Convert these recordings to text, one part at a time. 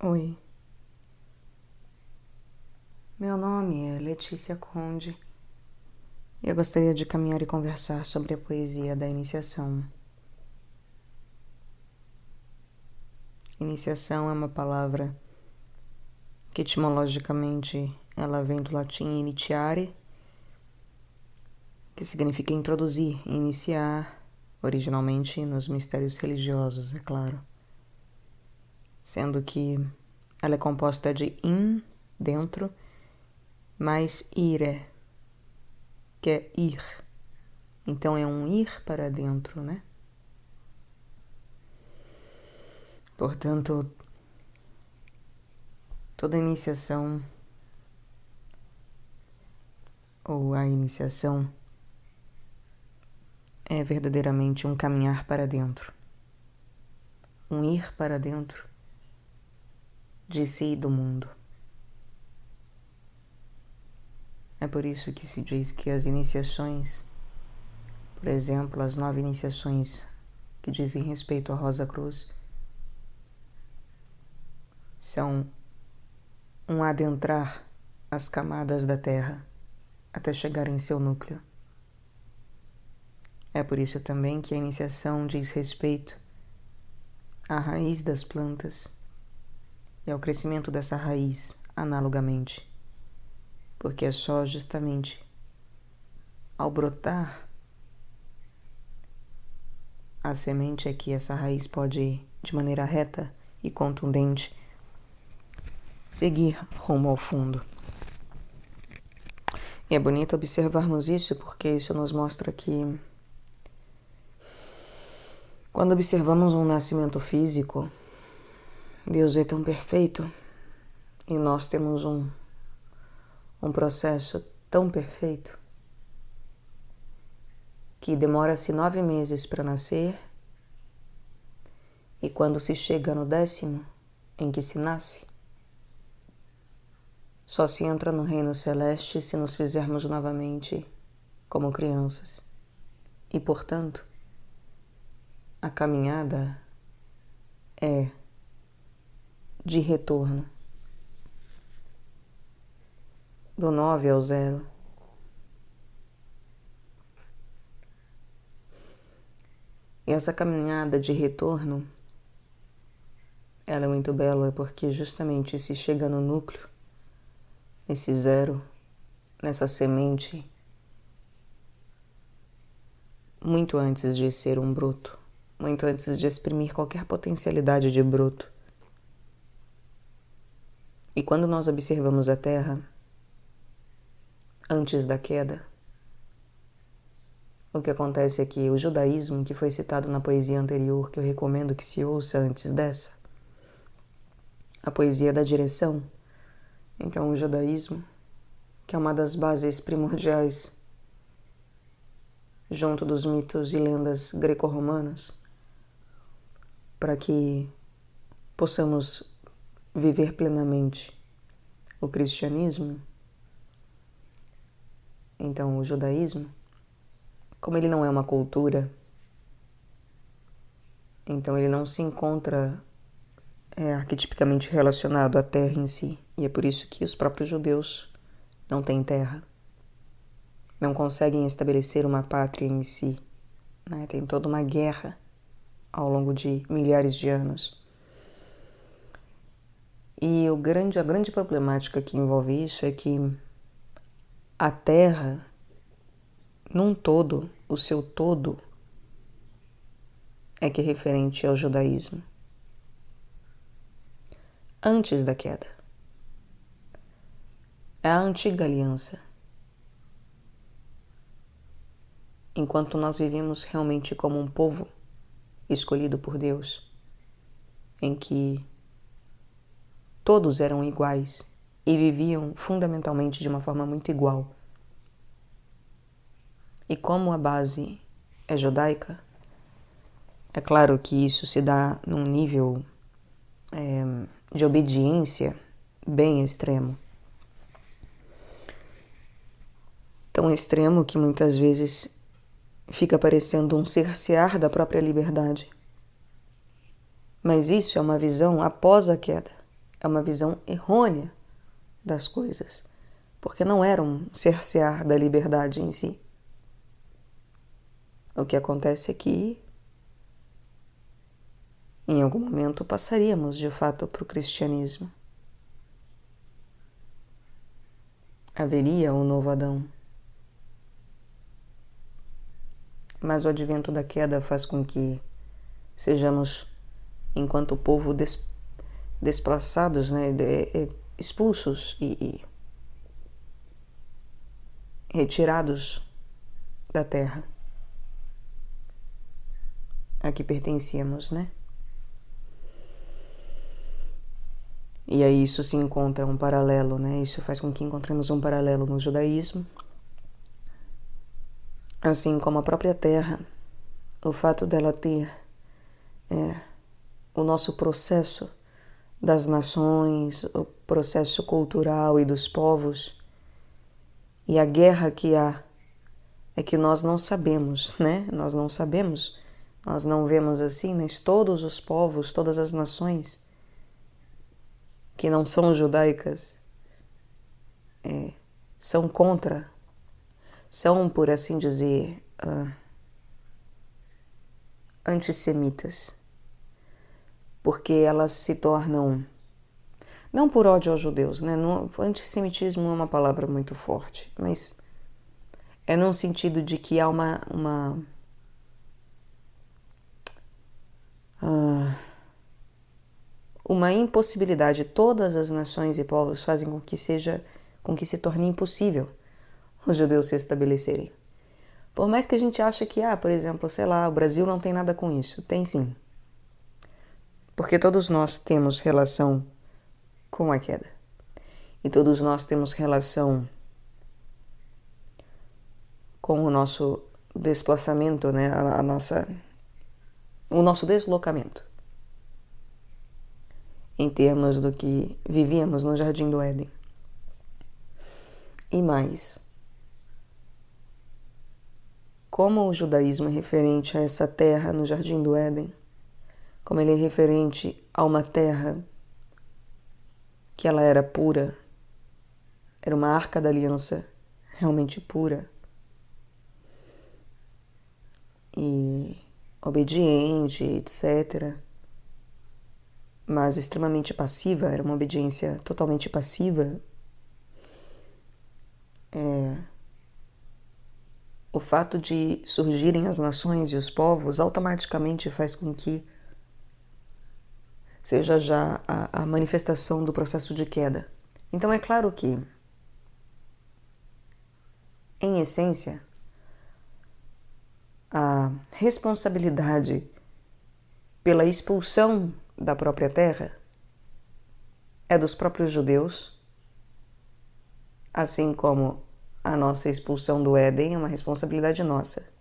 Oi, meu nome é Letícia Conde e eu gostaria de caminhar e conversar sobre a poesia da iniciação. Iniciação é uma palavra que etimologicamente ela vem do latim initiare, que significa introduzir, iniciar, originalmente nos mistérios religiosos, é claro. Sendo que ela é composta de in, dentro, mais ire, que é ir. Então é um ir para dentro, né? Portanto, toda iniciação ou a iniciação é verdadeiramente um caminhar para dentro, um ir para dentro de si e do mundo. É por isso que se diz que as iniciações, por exemplo, as 9 iniciações que dizem respeito à Rosa Cruz, são um adentrar as camadas da terra até chegar em seu núcleo. É por isso também que a iniciação diz respeito à raiz das plantas e ao crescimento dessa raiz analogamente, porque é só justamente ao brotar a semente é que essa raiz pode, de maneira reta e contundente, seguir rumo ao fundo. E é bonito observarmos isso porque isso nos mostra que quando observamos um nascimento físico, Deus é tão perfeito e nós temos um processo tão perfeito que demora-se 9 meses para nascer e quando se chega no 10º em que se nasce, só se entra no reino celeste se nos fizermos novamente como crianças. E, portanto, a caminhada é de retorno do 9 ao 0. E essa caminhada de retorno, ela é muito bela porque justamente se chega no núcleo, nesse 0, nessa semente, muito antes de ser um broto, muito antes de exprimir qualquer potencialidade de broto. E quando nós observamos a Terra, antes da queda, o que acontece é que o judaísmo, que foi citado na poesia anterior, que eu recomendo que se ouça antes dessa, a poesia da direção, então o judaísmo, que é uma das bases primordiais junto dos mitos e lendas greco-romanos, para que possamos viver plenamente o cristianismo. Então o judaísmo, como ele não é uma cultura, então ele não se encontra arquetipicamente relacionado à terra em si. E é por isso que os próprios judeus não têm terra, não conseguem estabelecer uma pátria em si, né? Tem toda uma guerra ao longo de milhares de anos. E a grande problemática que envolve isso é que a terra, num todo, o seu todo, é que é referente ao judaísmo. Antes da queda. É a antiga aliança. Enquanto nós vivemos realmente como um povo escolhido por Deus, em que todos eram iguais e viviam fundamentalmente de uma forma muito igual. E como a base é judaica, é claro que isso se dá num nível de obediência bem extremo. Tão extremo que muitas vezes fica parecendo um cercear da própria liberdade. Mas isso é uma visão após a queda. é uma visão errônea das coisas, porque não era um cercear da liberdade em si. O que acontece é que, em algum momento, passaríamos de fato para o cristianismo. Haveria um novo Adão. Mas o advento da queda faz com que sejamos, enquanto povo, desplaçados, né, expulsos e retirados da terra a que pertencíamos, né? E aí isso se encontra um paralelo, né? Isso faz com que encontremos um paralelo no judaísmo, assim como a própria terra, o fato dela ter o nosso processo das nações, o processo cultural e dos povos, e a guerra que há é que nós não sabemos, né? Nós não sabemos, nós não vemos assim, mas todos os povos, todas as nações que não são judaicas são contra, são, por assim dizer, antissemitas, porque elas se tornam, não por ódio aos judeus, né? Antissemitismo é uma palavra muito forte, mas é num sentido de que há uma impossibilidade. Todas as nações e povos fazem com que se torne impossível os judeus se estabelecerem. Por mais que a gente ache que, por exemplo, sei lá, o Brasil não tem nada com isso. Tem sim. Porque todos nós temos relação com a queda. E todos nós temos relação com o nosso desplaçamento, né? O nosso deslocamento. Em termos do que vivíamos no Jardim do Éden. E mais, como o judaísmo é referente a essa terra no Jardim do Éden, como ele é referente a uma terra que ela era pura, era uma arca da aliança realmente pura e obediente, etc., mas extremamente passiva, era uma obediência totalmente passiva, o fato de surgirem as nações e os povos automaticamente faz com que seja já a manifestação do processo de queda. Então é claro que, em essência, a responsabilidade pela expulsão da própria terra é dos próprios judeus, assim como a nossa expulsão do Éden é uma responsabilidade nossa.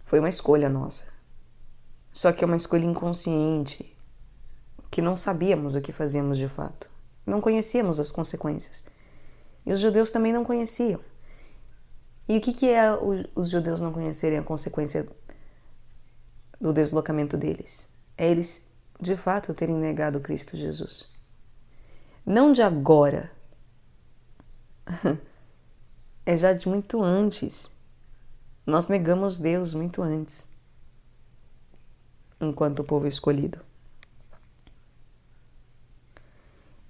Foi uma escolha nossa. Só que é uma escolha inconsciente, que não sabíamos o que fazíamos de fato. Não conhecíamos as consequências. E os judeus também não conheciam. E o que é os judeus não conhecerem a consequência do deslocamento deles? É eles, de fato, terem negado Cristo Jesus. Não de agora. É já de muito antes. Nós negamos Deus muito antes, enquanto povo escolhido.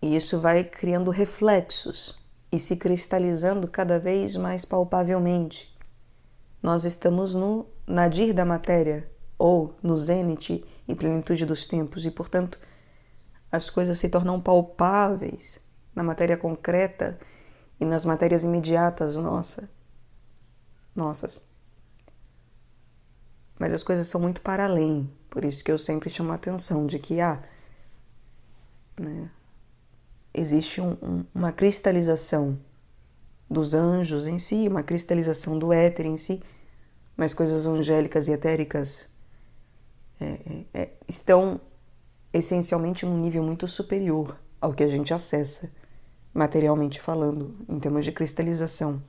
E isso vai criando reflexos e se cristalizando cada vez mais palpavelmente. Nós estamos no nadir da matéria, ou no zênite e plenitude dos tempos, e, portanto, as coisas se tornam palpáveis na matéria concreta e nas matérias imediatas nossas. Mas as coisas são muito para além, por isso que eu sempre chamo a atenção de que existe uma cristalização dos anjos em si, uma cristalização do éter em si, mas coisas angélicas e etéricas estão essencialmente num nível muito superior ao que a gente acessa, materialmente falando, em termos de cristalização.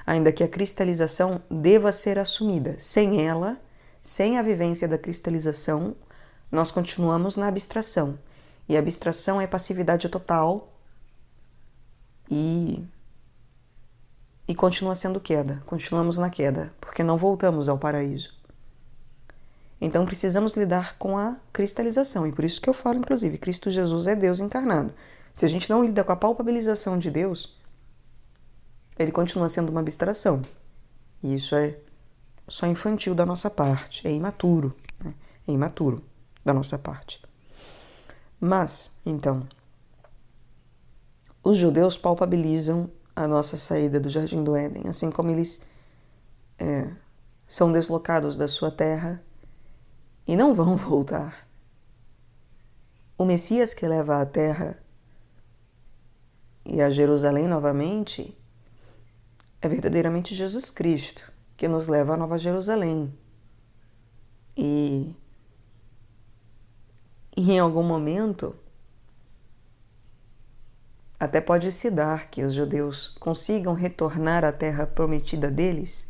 Ainda que a cristalização deva ser assumida. Sem ela, sem a vivência da cristalização, nós continuamos na abstração. E abstração é passividade total e continua sendo queda. Continuamos na queda, porque não voltamos ao paraíso. Então precisamos lidar com a cristalização. E por isso que eu falo, inclusive, Cristo Jesus é Deus encarnado. Se a gente não lida com a palpabilização de Deus, ele continua sendo uma abstração. E isso é só infantil da nossa parte, é imaturo, né? É imaturo da nossa parte. Mas, então, os judeus palpabilizam a nossa saída do Jardim do Éden, assim como eles são deslocados da sua terra e não vão voltar. O Messias que leva a terra e a Jerusalém novamente é verdadeiramente Jesus Cristo, que nos leva à Nova Jerusalém. E em algum momento, até pode se dar que os judeus consigam retornar à terra prometida deles,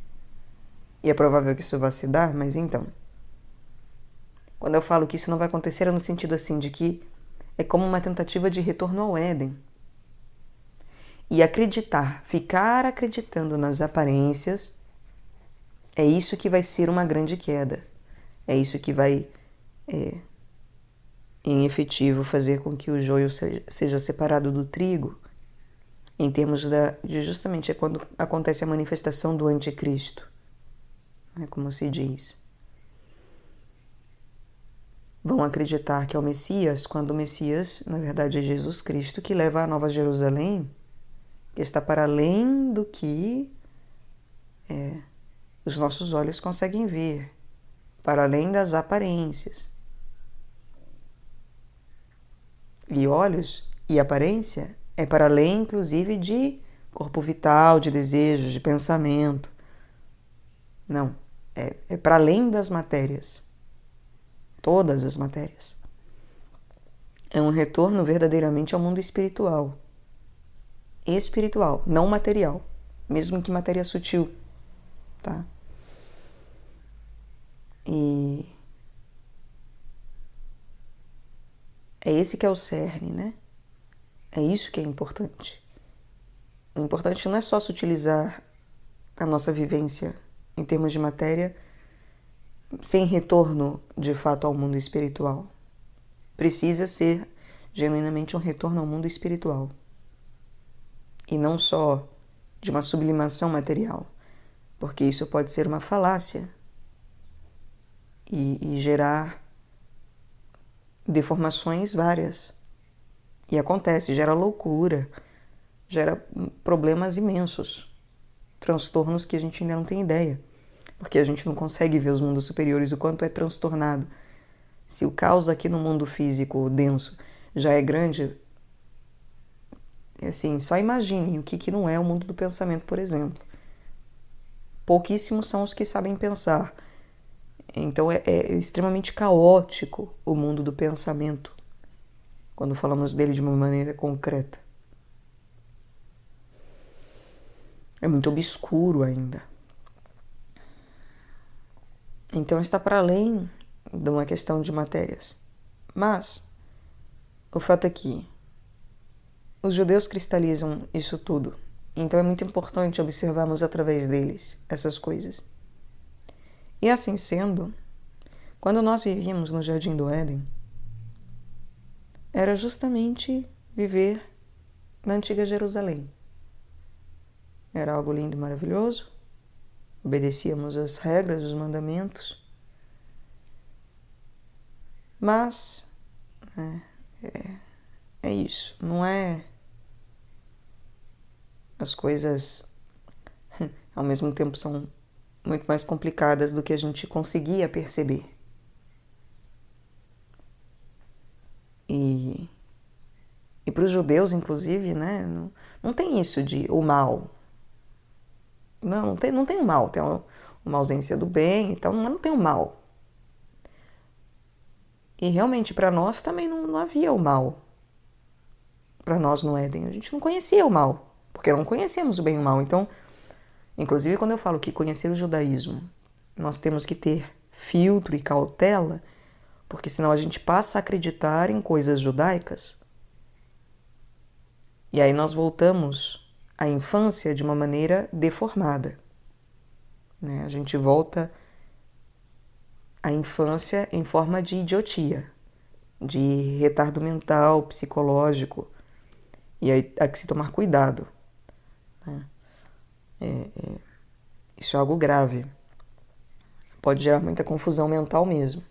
e é provável que isso vá se dar, mas então, quando eu falo que isso não vai acontecer, é no sentido assim de que é como uma tentativa de retorno ao Éden. E acreditar, ficar acreditando nas aparências, é isso que vai ser uma grande queda. É isso que vai, em efetivo, fazer com que o joio seja separado do trigo, em termos de justamente é quando acontece a manifestação do anticristo, né, como se diz. Vão acreditar que é o Messias, quando o Messias, na verdade, é Jesus Cristo, que leva a Nova Jerusalém, que está para além do que os nossos olhos conseguem ver, para além das aparências. E olhos e aparência é para além, inclusive, de corpo vital, de desejos, de pensamento. Não, é para além das matérias. Todas as matérias. É um retorno verdadeiramente ao mundo espiritual. Espiritual, não material. Mesmo que matéria sutil, tá? E é esse que é o cerne, né? É isso que é importante. O importante não é só sutilizar a nossa vivência em termos de matéria sem retorno de fato ao mundo espiritual. Precisa ser genuinamente um retorno ao mundo espiritual. E não só de uma sublimação material, porque isso pode ser uma falácia e gerar deformações várias. E acontece, gera loucura, gera problemas imensos, transtornos que a gente ainda não tem ideia, porque a gente não consegue ver os mundos superiores, o quanto é transtornado. Se o caos aqui no mundo físico denso já é grande, assim, só imaginem o que não é o mundo do pensamento, por exemplo. Pouquíssimos são os que sabem pensar. Então é extremamente caótico o mundo do pensamento, quando falamos dele de uma maneira concreta. É muito obscuro ainda. Então está para além de uma questão de matérias. Mas o fato é que os judeus cristalizam isso tudo. Então é muito importante observarmos através deles essas coisas. E assim sendo, quando nós vivíamos no Jardim do Éden, era justamente viver na antiga Jerusalém. Era algo lindo e maravilhoso, obedecíamos as regras, os mandamentos, mas é isso, não é as coisas ao mesmo tempo são muito mais complicadas do que a gente conseguia perceber. E para os judeus, inclusive, né, não tem isso de o mal. Não tem o mal, tem uma ausência do bem, então não tem o mal. E realmente para nós também não havia o mal. Para nós no Éden, a gente não conhecia o mal, porque não conhecemos o bem e o mal. Então, inclusive quando eu falo que conhecer o judaísmo, nós temos que ter filtro e cautela, porque senão a gente passa a acreditar em coisas judaicas. E aí nós voltamos à infância de uma maneira deformada, né? A gente volta à infância em forma de idiotia, de retardo mental, psicológico, e aí há que se tomar cuidado, né? Isso é algo grave. Pode gerar muita confusão mental mesmo.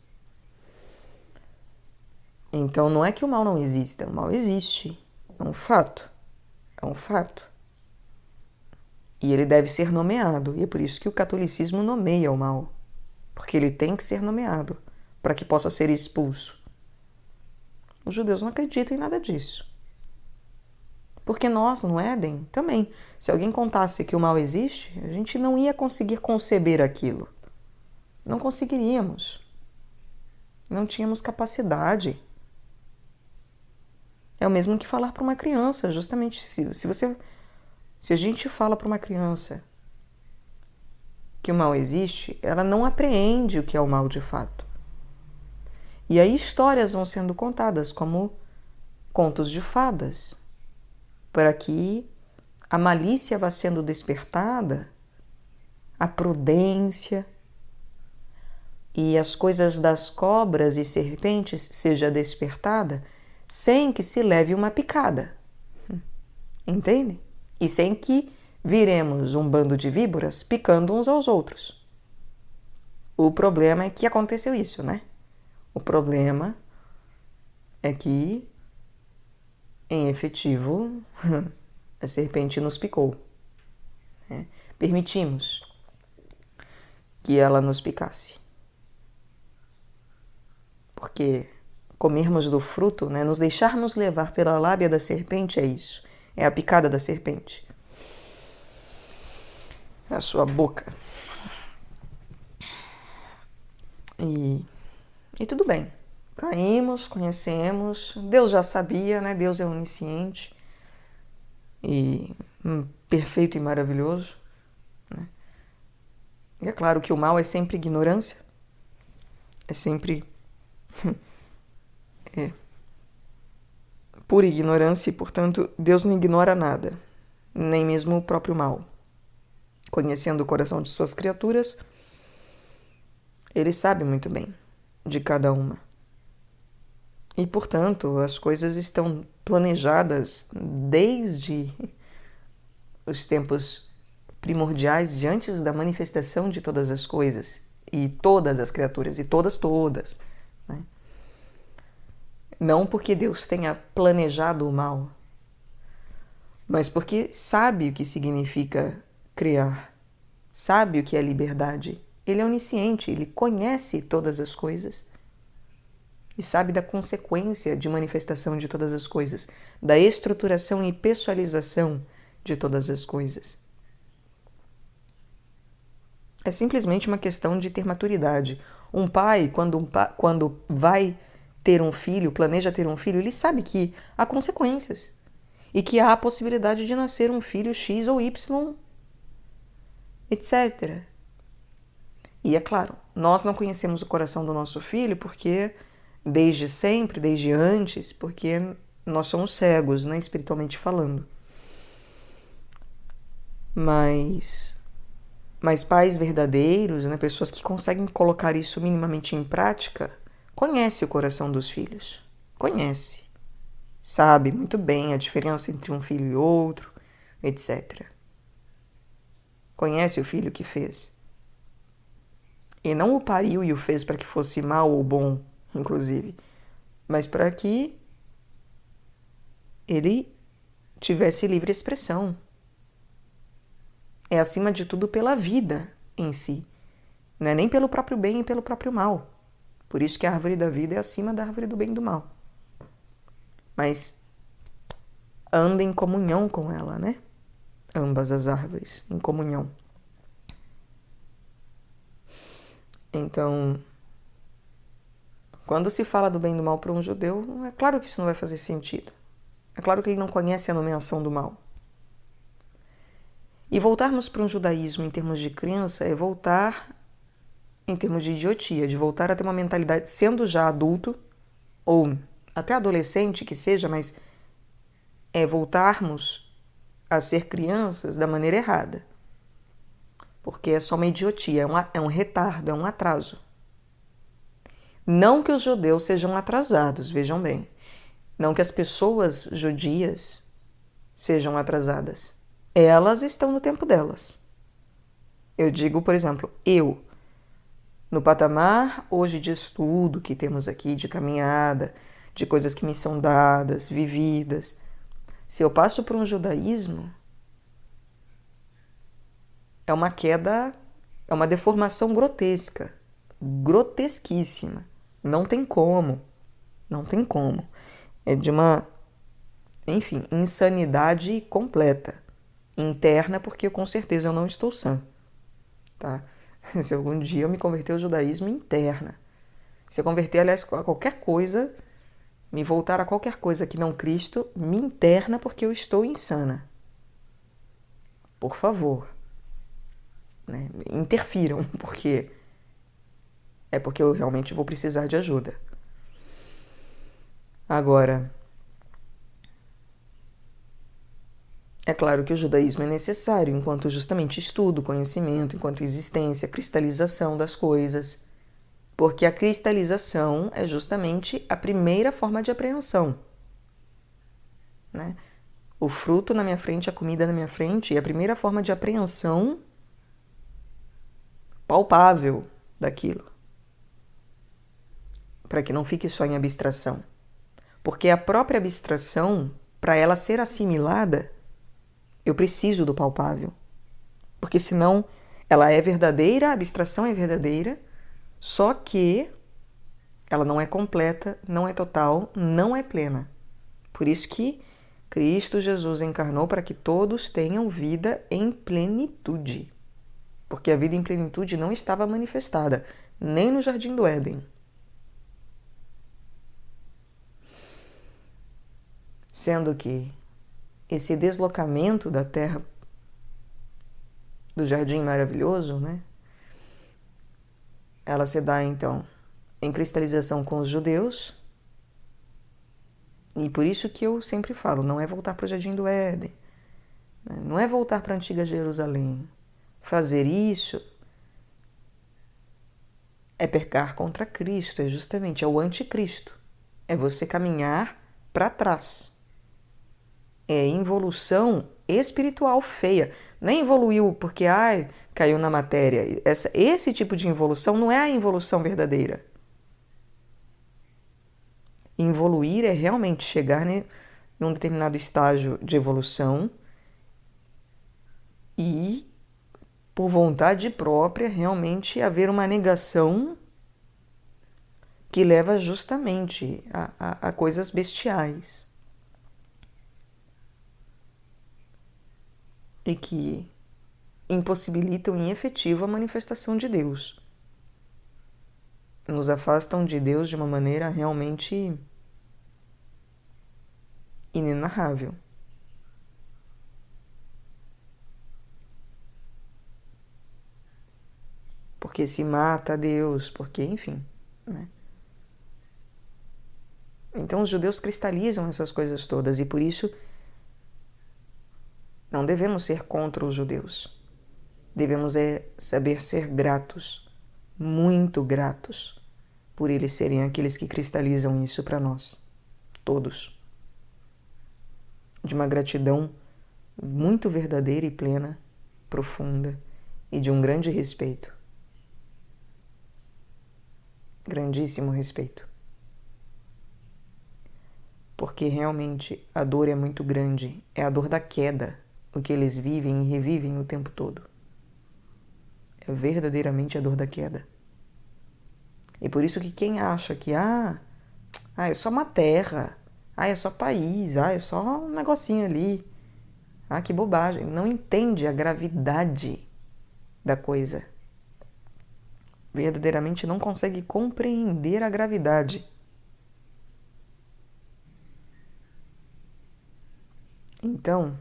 Então não é que o mal não exista, o mal existe. É um fato. É um fato. E ele deve ser nomeado. E é por isso que o catolicismo nomeia o mal. Porque ele tem que ser nomeado para que possa ser expulso. Os judeus não acreditam em nada disso. Porque nós, no Éden, também. Se alguém contasse que o mal existe, a gente não ia conseguir conceber aquilo. Não conseguiríamos. Não tínhamos capacidade. É o mesmo que falar para uma criança, justamente se a gente fala para uma criança que o mal existe, ela não apreende o que é o mal de fato. E aí histórias vão sendo contadas como contos de fadas, para que a malícia vá sendo despertada, a prudência e as coisas das cobras e serpentes seja despertada sem que se leve uma picada. Entende? E sem que viremos um bando de víboras picando uns aos outros. O problema é que aconteceu isso, né? O problema é que, em efetivo, a serpente nos picou, né? Permitimos que ela nos picasse. Porque comermos do fruto, né, nos deixarmos levar pela lábia da serpente é isso. É a picada da serpente. É a sua boca. E tudo bem. Caímos, conhecemos. Deus já sabia, né? Deus é onisciente. E perfeito e maravilhoso, né? E é claro que o mal é sempre ignorância. É sempre pura ignorância e, portanto, Deus não ignora nada, nem mesmo o próprio mal. Conhecendo o coração de suas criaturas, Ele sabe muito bem de cada uma. E, portanto, as coisas estão planejadas desde os tempos primordiais, de antes da manifestação de todas as coisas, e todas as criaturas, e todas, né? Não porque Deus tenha planejado o mal, mas porque sabe o que significa criar, sabe o que é liberdade. Ele é onisciente, ele conhece todas as coisas e sabe da consequência de manifestação de todas as coisas, da estruturação e pessoalização de todas as coisas. É simplesmente uma questão de ter maturidade. Um pai, quando vai ter um filho, planeja ter um filho, ele sabe que há consequências e que há a possibilidade de nascer um filho X ou Y, etc. E é claro, nós não conhecemos o coração do nosso filho porque desde sempre, desde antes, porque nós somos cegos, né, espiritualmente falando. Mas pais verdadeiros, né, pessoas que conseguem colocar isso minimamente em prática, conhece o coração dos filhos. Conhece. Sabe muito bem a diferença entre um filho e outro, etc. Conhece o filho que fez. E não o pariu e o fez para que fosse mal ou bom, inclusive, mas para que ele tivesse livre expressão. É acima de tudo pela vida em si, não é nem pelo próprio bem e pelo próprio mal. Por isso que a árvore da vida é acima da árvore do bem e do mal. Mas anda em comunhão com ela, né? Ambas as árvores em comunhão. Então, quando se fala do bem e do mal para um judeu, é claro que isso não vai fazer sentido. É claro que ele não conhece a nomeação do mal. E voltarmos para um judaísmo em termos de crença é voltar em termos de idiotia, de voltar a ter uma mentalidade, sendo já adulto, ou até adolescente que seja, mas voltarmos a ser crianças da maneira errada. Porque é só uma idiotia, é um retardo, é um atraso. Não que os judeus sejam atrasados, vejam bem. Não que as pessoas judias sejam atrasadas. Elas estão no tempo delas. Eu digo, por exemplo, no patamar hoje de estudo que temos aqui, de caminhada, de coisas que me são dadas, vividas, se eu passo por um judaísmo, é uma queda, é uma deformação grotesca, grotesquíssima. Não tem como, não tem como. É de uma, enfim, insanidade completa, interna, porque com certeza eu não estou sã, tá? Se algum dia eu me converter ao judaísmo, interna. Se eu converter, aliás, a qualquer coisa, me voltar a qualquer coisa que não Cristo, me interna porque eu estou insana. Por favor, né? Interfiram, porque eu realmente vou precisar de ajuda. Agora, é claro que o judaísmo é necessário enquanto justamente estudo, conhecimento, enquanto existência, cristalização das coisas, porque a cristalização é justamente a primeira forma de apreensão, né? O fruto na minha frente, a comida na minha frente, é a primeira forma de apreensão palpável daquilo, para que não fique só em abstração. Porque a própria abstração, para ela ser assimilada, eu preciso do palpável. Porque senão ela é verdadeira, a abstração é verdadeira, só que ela não é completa, não é total, não é plena. Por isso que Cristo Jesus encarnou para que todos tenham vida em plenitude. Porque a vida em plenitude não estava manifestada, nem no Jardim do Éden. Sendo que esse deslocamento da terra do jardim maravilhoso, né? Ela se dá então em cristalização com os judeus. E por isso que eu sempre falo, não é voltar para o jardim do Éden, né? Não é voltar para a antiga Jerusalém. Fazer isso é pecar contra Cristo, é justamente o anticristo. É você caminhar para trás. É involução espiritual feia. Nem evoluiu porque caiu na matéria. Esse tipo de involução não é a involução verdadeira. Evoluir é realmente chegar num determinado estágio de evolução e, por vontade própria, realmente haver uma negação que leva justamente a coisas bestiais. E que impossibilitam em efetivo a manifestação de Deus. Nos afastam de Deus de uma maneira realmente inenarrável. Porque se mata a Deus, porque, enfim, né? Então os judeus cristalizam essas coisas todas e por isso não devemos ser contra os judeus. Devemos saber ser gratos, muito gratos, por eles serem aqueles que cristalizam isso para nós, todos. De uma gratidão muito verdadeira e plena, profunda e de um grande respeito. Grandíssimo respeito. Porque realmente a dor é muito grande, é a dor da queda, o que eles vivem e revivem o tempo todo. É verdadeiramente a dor da queda. E por isso que quem acha que é só uma terra, é só país, é só um negocinho ali, que bobagem, não entende a gravidade da coisa. Verdadeiramente não consegue compreender a gravidade. Então,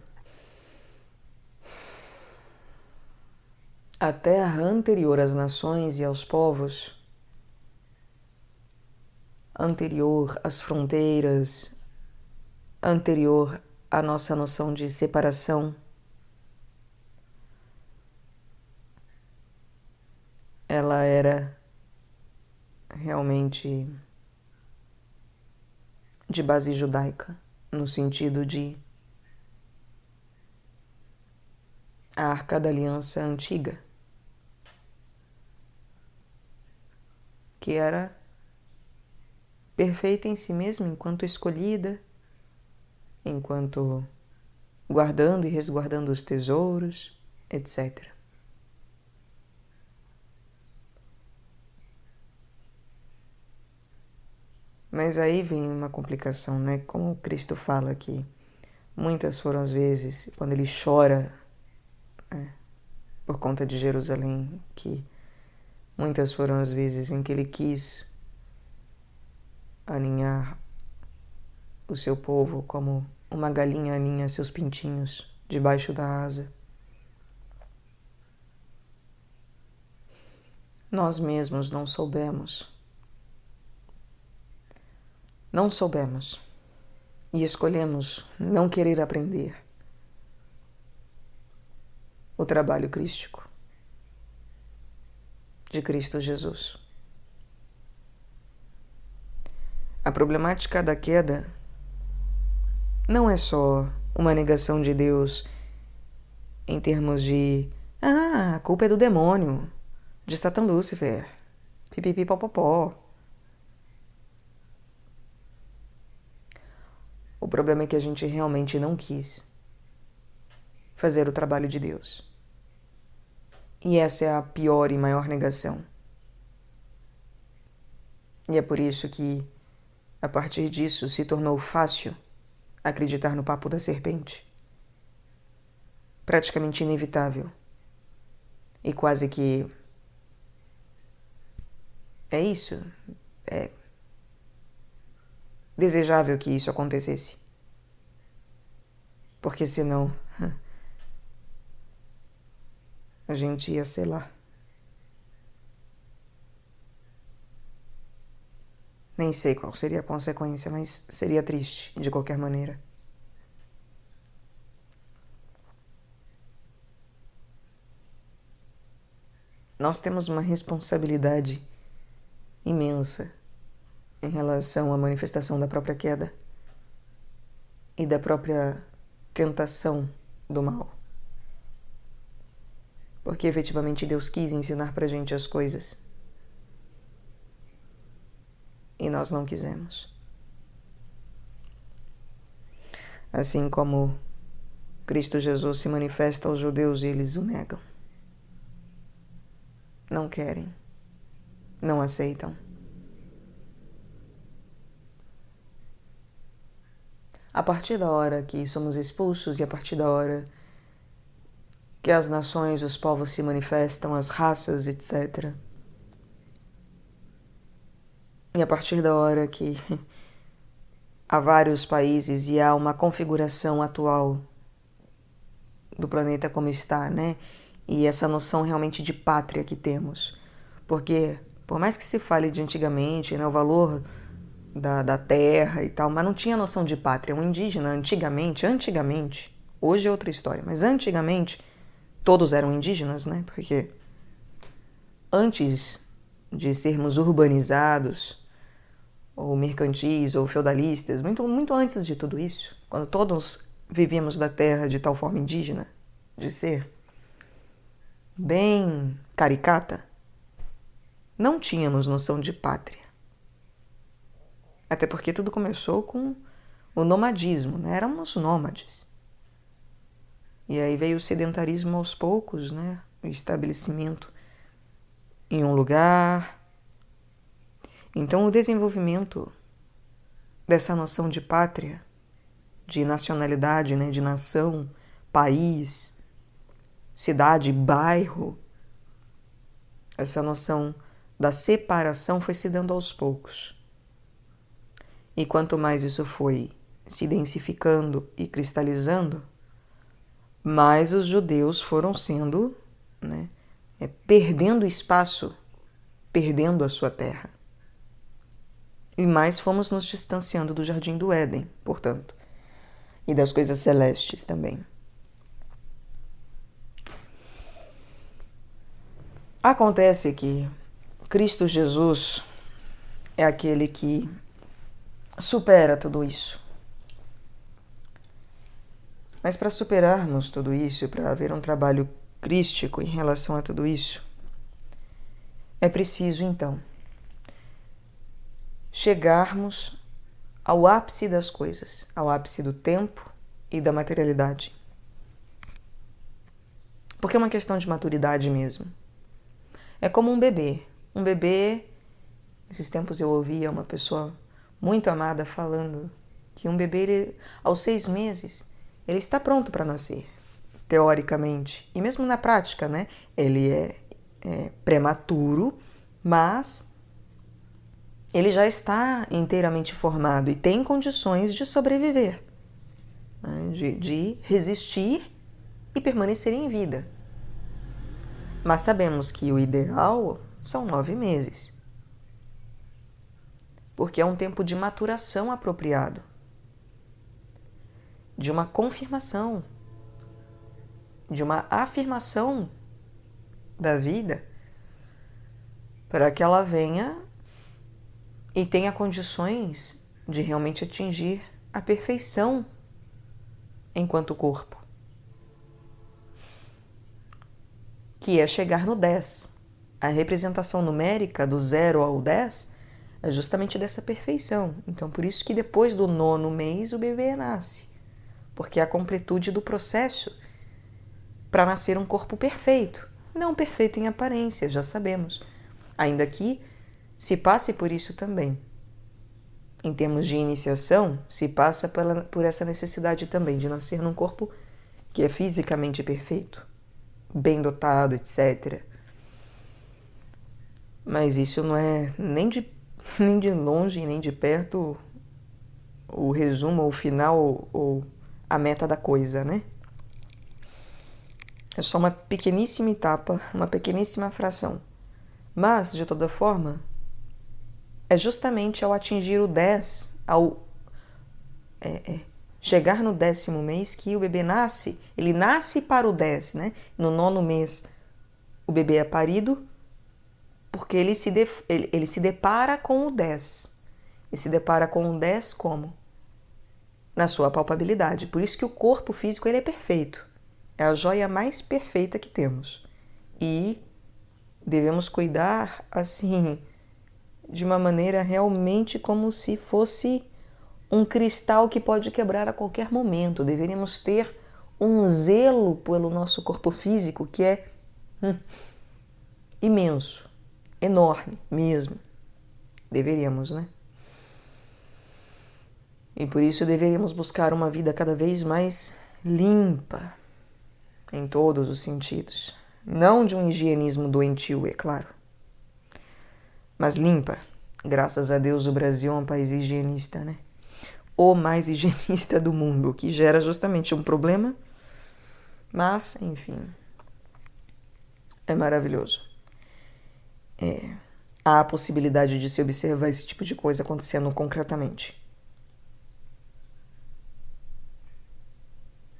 a terra anterior às nações e aos povos, anterior às fronteiras, anterior à nossa noção de separação, ela era realmente de base judaica, no sentido de a Arca da Aliança antiga, que era perfeita em si mesma enquanto escolhida, enquanto guardando e resguardando os tesouros, etc. Mas aí vem uma complicação, né? Como Cristo fala aqui, muitas foram as vezes, quando ele chora por conta de Jerusalém, que muitas foram as vezes em que ele quis aninhar o seu povo como uma galinha aninha seus pintinhos debaixo da asa. Nós mesmos não soubemos e escolhemos não querer aprender o trabalho crístico de Cristo Jesus. A problemática da queda não é só uma negação de Deus em termos de a culpa é do demônio, de Satã Lúcifer, pipipipopopó. O problema é que a gente realmente não quis fazer o trabalho de Deus. E essa é a pior e maior negação. E é por isso que, a partir disso, se tornou fácil acreditar no papo da serpente. Praticamente inevitável. E quase que é isso. É desejável que isso acontecesse. Porque senão a gente ia, sei lá. Nem sei qual seria a consequência, mas seria triste de qualquer maneira. Nós temos uma responsabilidade imensa em relação à manifestação da própria queda e da própria tentação do mal. Porque efetivamente Deus quis ensinar pra gente as coisas. E nós não quisemos. Assim como Cristo Jesus se manifesta aos judeus e eles o negam. Não querem. Não aceitam. A partir da hora que somos expulsos e a partir da hora que as nações, os povos se manifestam, as raças, etc. E a partir da hora que há vários países e há uma configuração atual do planeta como está, né? E essa noção realmente de pátria que temos. Porque, por mais que se fale de antigamente, né, o valor da terra e tal, mas não tinha noção de pátria. Um indígena, antigamente, hoje é outra história, mas antigamente todos eram indígenas, né? Porque antes de sermos urbanizados, ou mercantis, ou feudalistas, muito antes de tudo isso, quando todos vivíamos da terra de tal forma indígena, de ser bem caricata, não tínhamos noção de pátria. Até porque tudo começou com o nomadismo, né? Éramos nômades. E aí veio o sedentarismo aos poucos, né? O estabelecimento em um lugar. Então o desenvolvimento dessa noção de pátria, de nacionalidade, né? De nação, país, cidade, bairro, essa noção da separação foi se dando aos poucos. E quanto mais isso foi se densificando e cristalizando, mais os judeus foram sendo, né, perdendo espaço, perdendo a sua terra. E mais fomos nos distanciando do jardim do Éden, portanto, e das coisas celestes também. Acontece que Cristo Jesus é aquele que supera tudo isso. Mas para superarmos tudo isso, para haver um trabalho crístico em relação a tudo isso, é preciso, então, chegarmos ao ápice das coisas, ao ápice do tempo e da materialidade. Porque é uma questão de maturidade mesmo. É como um bebê. Um bebê, esses tempos eu ouvia uma pessoa muito amada falando que um bebê, ele, aos 6 meses, ele está pronto para nascer, teoricamente. E mesmo na prática, né? Ele é prematuro, mas ele já está inteiramente formado e tem condições de sobreviver, né? de resistir e permanecer em vida. Mas sabemos que o ideal são 9 meses, porque é um tempo de maturação apropriado, de uma confirmação, de uma afirmação da vida, para que ela venha e tenha condições de realmente atingir a perfeição enquanto corpo, que é chegar no 10. A representação numérica do 0 ao 10 é justamente dessa perfeição. Então, por isso que depois do 9º mês o bebê nasce, porque é a completude do processo para nascer um corpo perfeito. Não perfeito em aparência, já sabemos. Ainda que se passe por isso também. Em termos de iniciação, se passa por essa necessidade também de nascer num corpo que é fisicamente perfeito, bem dotado, etc. Mas isso não é nem de longe, nem de perto o resumo, o final, ou a meta da coisa, né? É só uma pequeníssima etapa, uma pequeníssima fração. Mas, de toda forma, é justamente ao atingir o 10, ao chegar no 10º mês que o bebê nasce. Ele nasce para o 10, né? No 9º mês o bebê é parido porque ele se depara com o 10. E se depara com o 10 como? Na sua palpabilidade. Por isso que o corpo físico ele é perfeito. É a joia mais perfeita que temos. E devemos cuidar, assim, de uma maneira realmente como se fosse um cristal que pode quebrar a qualquer momento. Deveríamos ter um zelo pelo nosso corpo físico que é imenso, enorme mesmo. Deveríamos, né? E por isso deveríamos buscar uma vida cada vez mais limpa, em todos os sentidos. Não de um higienismo doentio, é claro, mas limpa. Graças a Deus o Brasil é um país higienista, né? O mais higienista do mundo, o que gera justamente um problema, mas, enfim, é maravilhoso. Há a possibilidade de se observar esse tipo de coisa acontecendo concretamente.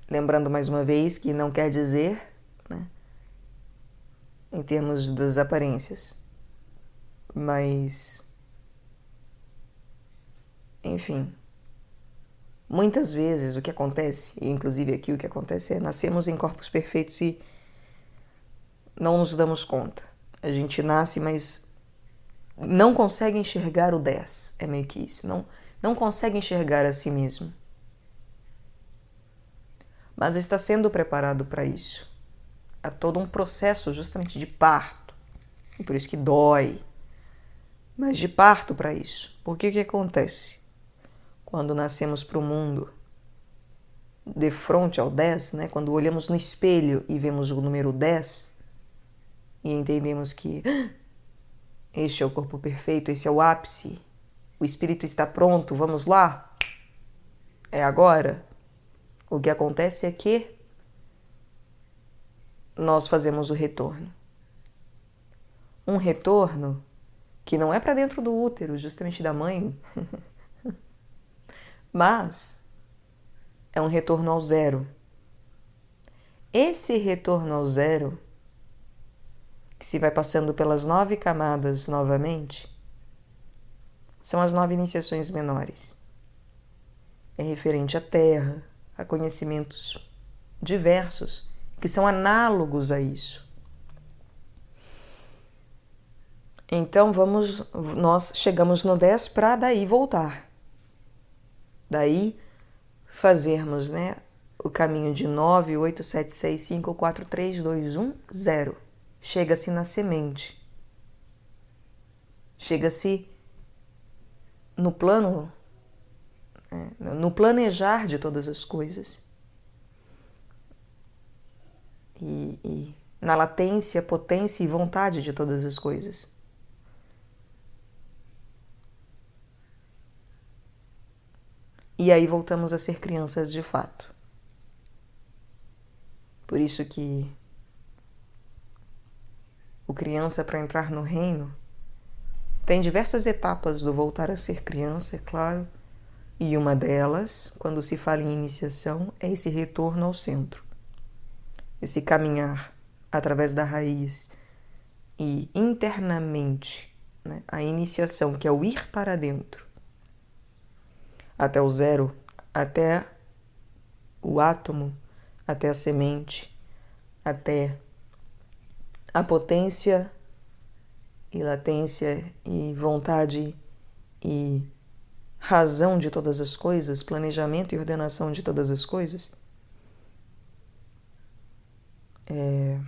Lembrando mais uma vez que não quer dizer, né, em termos das aparências, mas, enfim, muitas vezes o que acontece, e inclusive aqui o que acontece é nascemos em corpos perfeitos e não nos damos conta. A gente nasce, mas não consegue enxergar o 10, é meio que isso, não consegue enxergar a si mesmo. Mas está sendo preparado para isso. Há todo um processo justamente de parto, e por isso que dói, mas de parto para isso. Porque o que acontece? Quando nascemos para o mundo, de frente ao 10, né? Quando olhamos no espelho e vemos o número 10, e entendemos que este é o corpo perfeito, esse é o ápice, o espírito está pronto, vamos lá? É agora? O que acontece é que nós fazemos o retorno. um retorno que não é para dentro do útero, justamente da mãe, mas é um retorno ao zero. Esse retorno ao zero, que se vai passando pelas 9 camadas novamente, são as 9 iniciações menores. É referente à Terra, a conhecimentos diversos que são análogos a isso. Então nós chegamos no 10 para daí voltar. Daí fazermos, o caminho de 9, 8, 7, 6, 5, 4, 3, 2, 1, 0. Chega-se na semente. Chega-se no plano, no planejar de todas as coisas. E na latência, potência e vontade de todas as coisas. E aí voltamos a ser crianças de fato. Por isso que o criança, para entrar no reino, tem diversas etapas do voltar a ser criança, é claro, e uma delas, quando se fala em iniciação, é esse retorno ao centro. Esse caminhar através da raiz e internamente, a iniciação, que é o ir para dentro, até o zero, até o átomo, até a semente, até a potência e latência e vontade e razão de todas as coisas, planejamento e ordenação de todas as coisas, é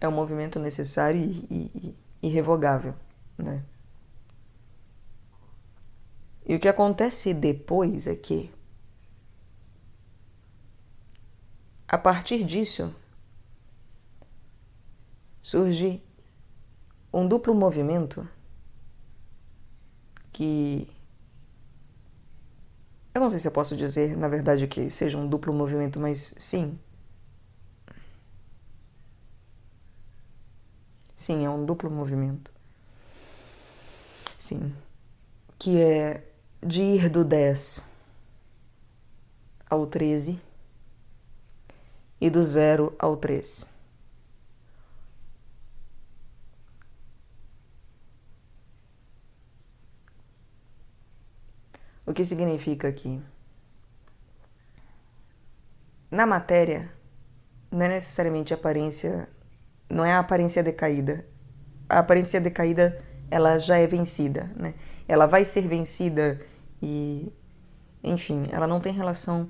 um movimento necessário e irrevogável, né? E o que acontece depois é que, a partir disso, surge um duplo movimento que... Eu não sei se eu posso dizer, na verdade, que seja um duplo movimento, mas sim. Sim, é um duplo movimento. Sim. Que é de ir do 10 ao 13 e do 0 ao 3. O que significa que na matéria não é necessariamente aparência, não é a aparência decaída. A aparência decaída, ela já é vencida, né? Ela vai ser vencida e, enfim, ela não tem relação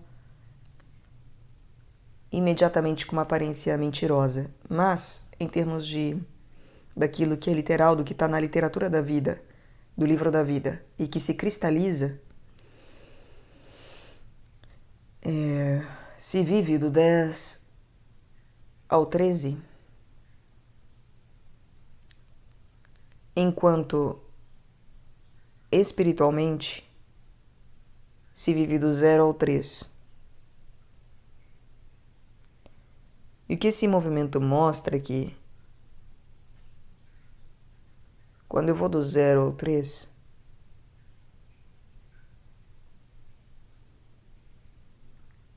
imediatamente com uma aparência mentirosa, mas em termos daquilo que é literal, do que está na literatura da vida, do livro da vida, e que se cristaliza, se vive do 10 ao 13, enquanto espiritualmente se vive do 0 ao 3. E o que esse movimento mostra é que quando eu vou do 0 ao 3,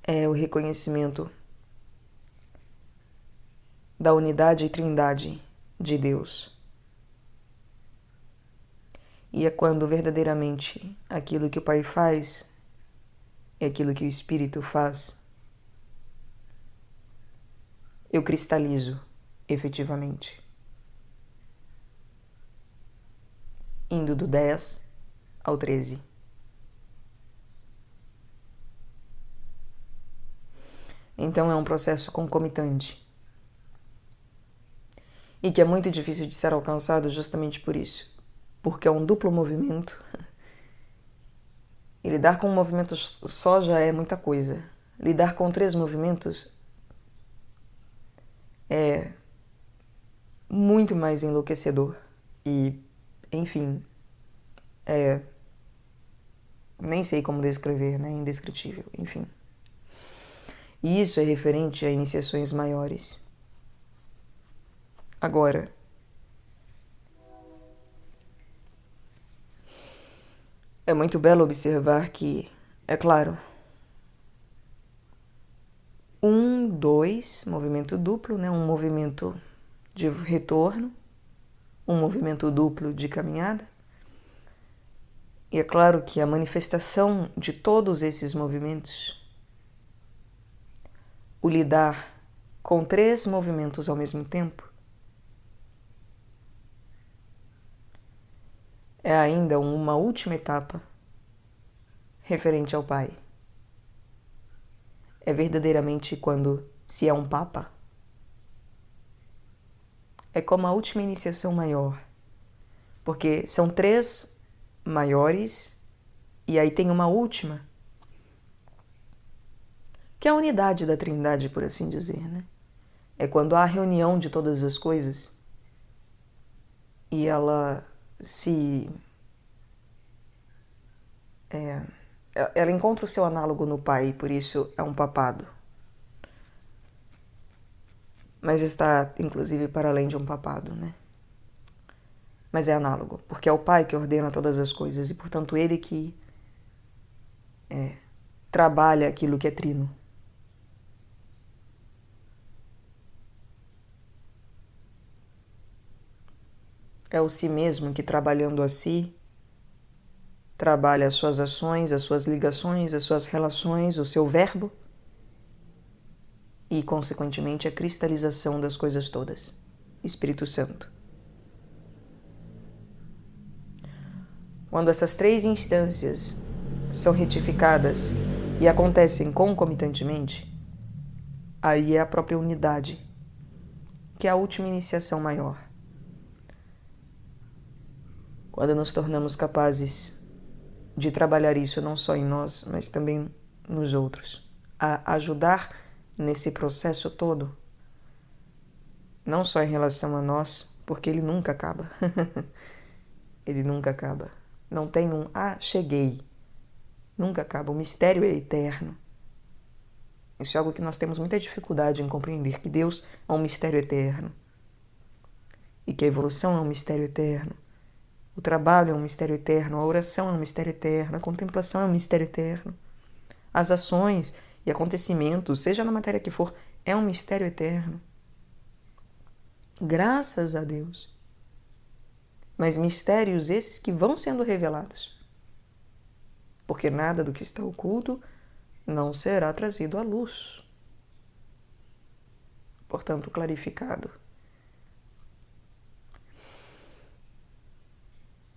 é o reconhecimento da unidade e trindade de Deus. E é quando verdadeiramente aquilo que o Pai faz é aquilo que o Espírito faz. Eu cristalizo, efetivamente. Indo do 10 ao 13. Então é um processo concomitante. E que é muito difícil de ser alcançado justamente por isso. Porque é um duplo movimento. E lidar com um movimento só já é muita coisa. Lidar com 3 movimentos é muito mais enlouquecedor. E, enfim, nem sei como descrever, né? Indescritível, enfim. E isso é referente a iniciações maiores. Agora, é muito belo observar que, é claro, 1, 2, movimento duplo, né? Um movimento de retorno, um movimento duplo de caminhada. E é claro que a manifestação de todos esses movimentos, o lidar com 3 movimentos ao mesmo tempo, é ainda uma última etapa referente ao Pai. É verdadeiramente quando se é um Papa. É como a última iniciação maior, porque são 3 maiores e aí tem uma última, que é a unidade da Trindade, por assim dizer, né? É quando há a reunião de todas as coisas e ela ela encontra o seu análogo no Pai, por isso é um papado. Mas está, inclusive, para além de um papado, né? Mas é análogo, porque é o Pai que ordena todas as coisas e, portanto, Ele que trabalha aquilo que é trino. É o si mesmo que, trabalhando a si, trabalha as suas ações, as suas ligações, as suas relações, o seu verbo e, consequentemente, a cristalização das coisas todas. Espírito Santo. Quando essas 3 instâncias são retificadas e acontecem concomitantemente, aí é a própria unidade, que é a última iniciação maior. Quando nos tornamos capazes de trabalhar isso não só em nós, mas também nos outros, a ajudar nesse processo todo, não só em relação a nós, porque ele nunca acaba. Ele nunca acaba. Não tem um cheguei. Nunca acaba. O mistério é eterno. Isso é algo que nós temos muita dificuldade em compreender, que Deus é um mistério eterno. E que a evolução é um mistério eterno. O trabalho é um mistério eterno, a oração é um mistério eterno, a contemplação é um mistério eterno. As ações e acontecimentos, seja na matéria que for, é um mistério eterno. Graças a Deus. Mas mistérios esses que vão sendo revelados. Porque nada do que está oculto não será trazido à luz. Portanto, clarificado.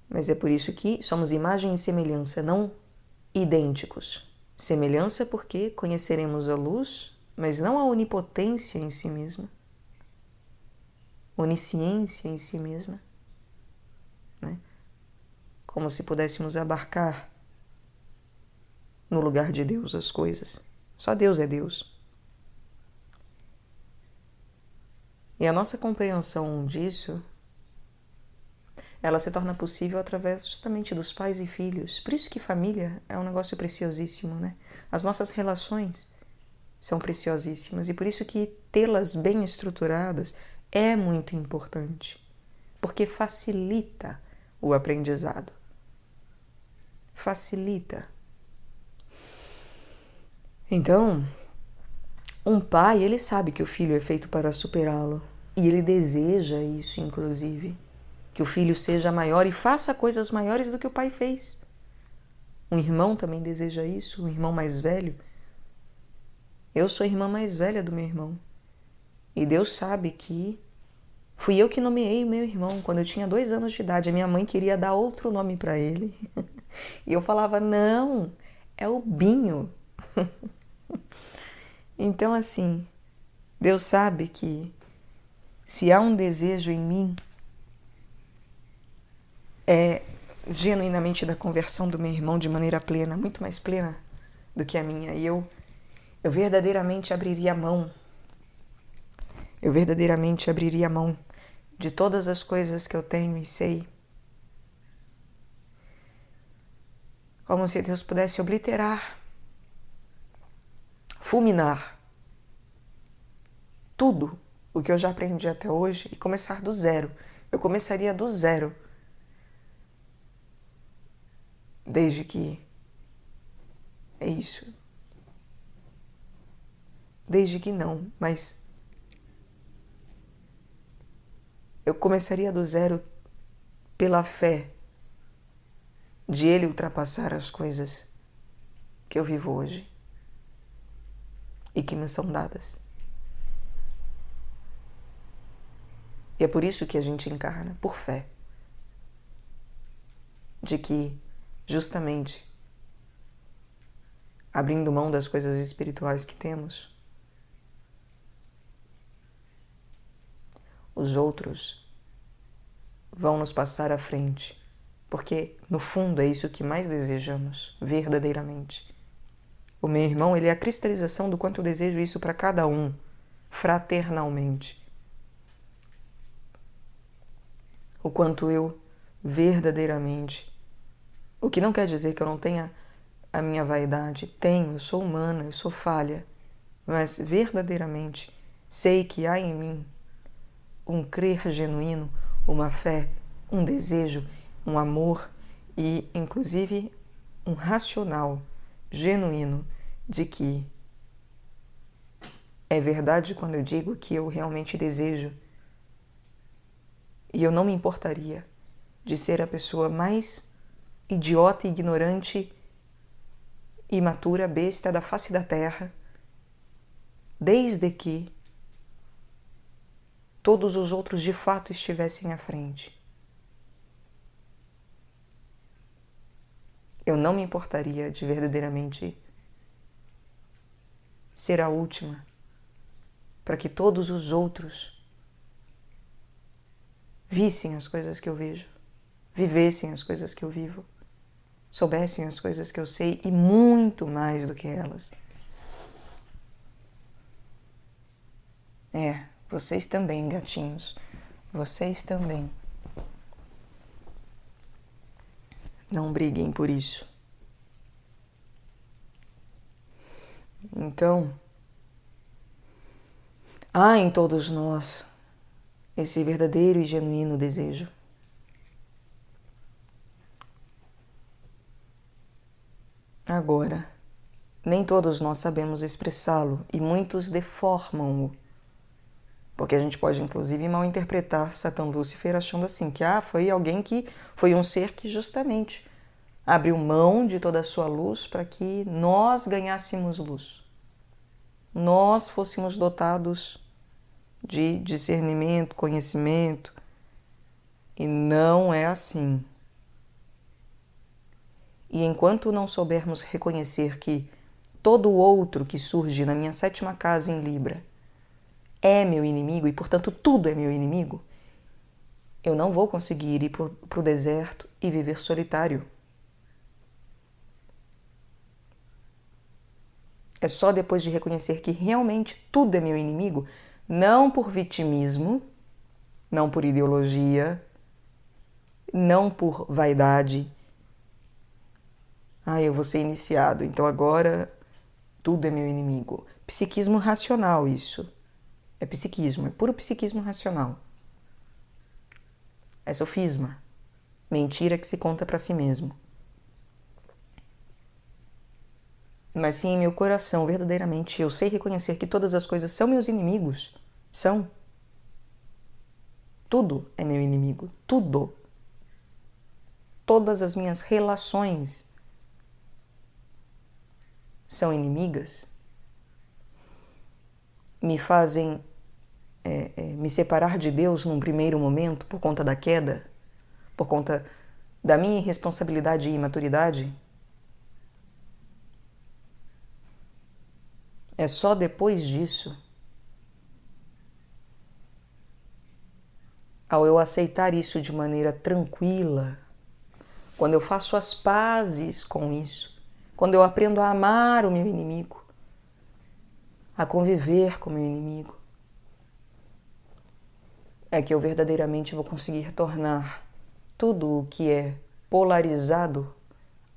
Mas é por isso que somos imagem e semelhança, não idênticos. Semelhança porque conheceremos a luz, mas não a onipotência em si mesma. Onisciência em si mesma. Né? Como se pudéssemos abarcar no lugar de Deus as coisas. Só Deus é Deus. E a nossa compreensão disso, ela se torna possível através justamente dos pais e filhos. Por isso que família é um negócio preciosíssimo, né? As nossas relações são preciosíssimas e por isso que tê-las bem estruturadas é muito importante, porque facilita o aprendizado. Facilita. Então, um pai, ele sabe que o filho é feito para superá-lo e ele deseja isso, inclusive. Que o filho seja maior e faça coisas maiores do que o pai fez. Um irmão também deseja isso, um irmão mais velho. Eu sou a irmã mais velha do meu irmão. E Deus sabe que fui eu que nomeei o meu irmão quando eu tinha 2 anos de idade. A minha mãe queria dar outro nome para ele. E eu falava, não, é o Binho. Então, assim, Deus sabe que se há um desejo em mim, é genuinamente da conversão do meu irmão de maneira plena, muito mais plena do que a minha. E eu verdadeiramente abriria a mão. Eu verdadeiramente abriria a mão de todas as coisas que eu tenho e sei. Como se Deus pudesse obliterar, fulminar tudo o que eu já aprendi até hoje e começar do zero. Eu começaria do zero. Desde que... É isso. Desde que não, mas... Eu começaria do zero pela fé de Ele ultrapassar as coisas que eu vivo hoje e que me são dadas. E é por isso que a gente encarna, por fé. De que, justamente, abrindo mão das coisas espirituais que temos, os outros vão nos passar à frente. Porque, no fundo, é isso que mais desejamos, verdadeiramente. O meu irmão, ele é a cristalização do quanto eu desejo isso para cada um, fraternalmente. O quanto eu, verdadeiramente, o que não quer dizer que eu não tenha a minha vaidade, tenho, eu sou humana, eu sou falha, mas verdadeiramente sei que há em mim um crer genuíno, uma fé, um desejo, um amor e, inclusive, um racional genuíno de que é verdade quando eu digo que eu realmente desejo e eu não me importaria de ser a pessoa mais idiota, ignorante, imatura, besta da face da terra, desde que todos os outros de fato estivessem à frente. Eu não me importaria de verdadeiramente ser a última, para que todos os outros vissem as coisas que eu vejo, vivessem as coisas que eu vivo, soubessem as coisas que eu sei e muito mais do que elas. É, vocês também, gatinhos, vocês também. Não briguem por isso. Então, há em todos nós esse verdadeiro e genuíno desejo. Agora, nem todos nós sabemos expressá-lo e muitos deformam-o. Porque a gente pode, inclusive, mal interpretar Satã Lúcifer achando assim, que foi alguém que foi um ser que justamente abriu mão de toda a sua luz para que nós ganhássemos luz. Nós fôssemos dotados de discernimento, conhecimento. E não é assim. E enquanto não soubermos reconhecer que todo o outro que surge na minha 7ª casa em Libra é meu inimigo e, portanto, tudo é meu inimigo, eu não vou conseguir ir para o deserto e viver solitário. É só depois de reconhecer que realmente tudo é meu inimigo, não por vitimismo, não por ideologia, não por vaidade. Eu vou ser iniciado, então agora tudo é meu inimigo. Psiquismo racional isso. É psiquismo, é puro psiquismo racional. É sofisma. Mentira que se conta para si mesmo. Mas sim, em meu coração, verdadeiramente, eu sei reconhecer que todas as coisas são meus inimigos. São. Tudo é meu inimigo. Tudo. Todas as minhas relações são inimigas. Me fazem me separar de Deus num primeiro momento por conta da queda, por conta da minha irresponsabilidade e imaturidade. É só depois disso, ao eu aceitar isso de maneira tranquila, quando eu faço as pazes com isso, quando eu aprendo a amar o meu inimigo, a conviver com o meu inimigo, é que eu verdadeiramente vou conseguir tornar tudo o que é polarizado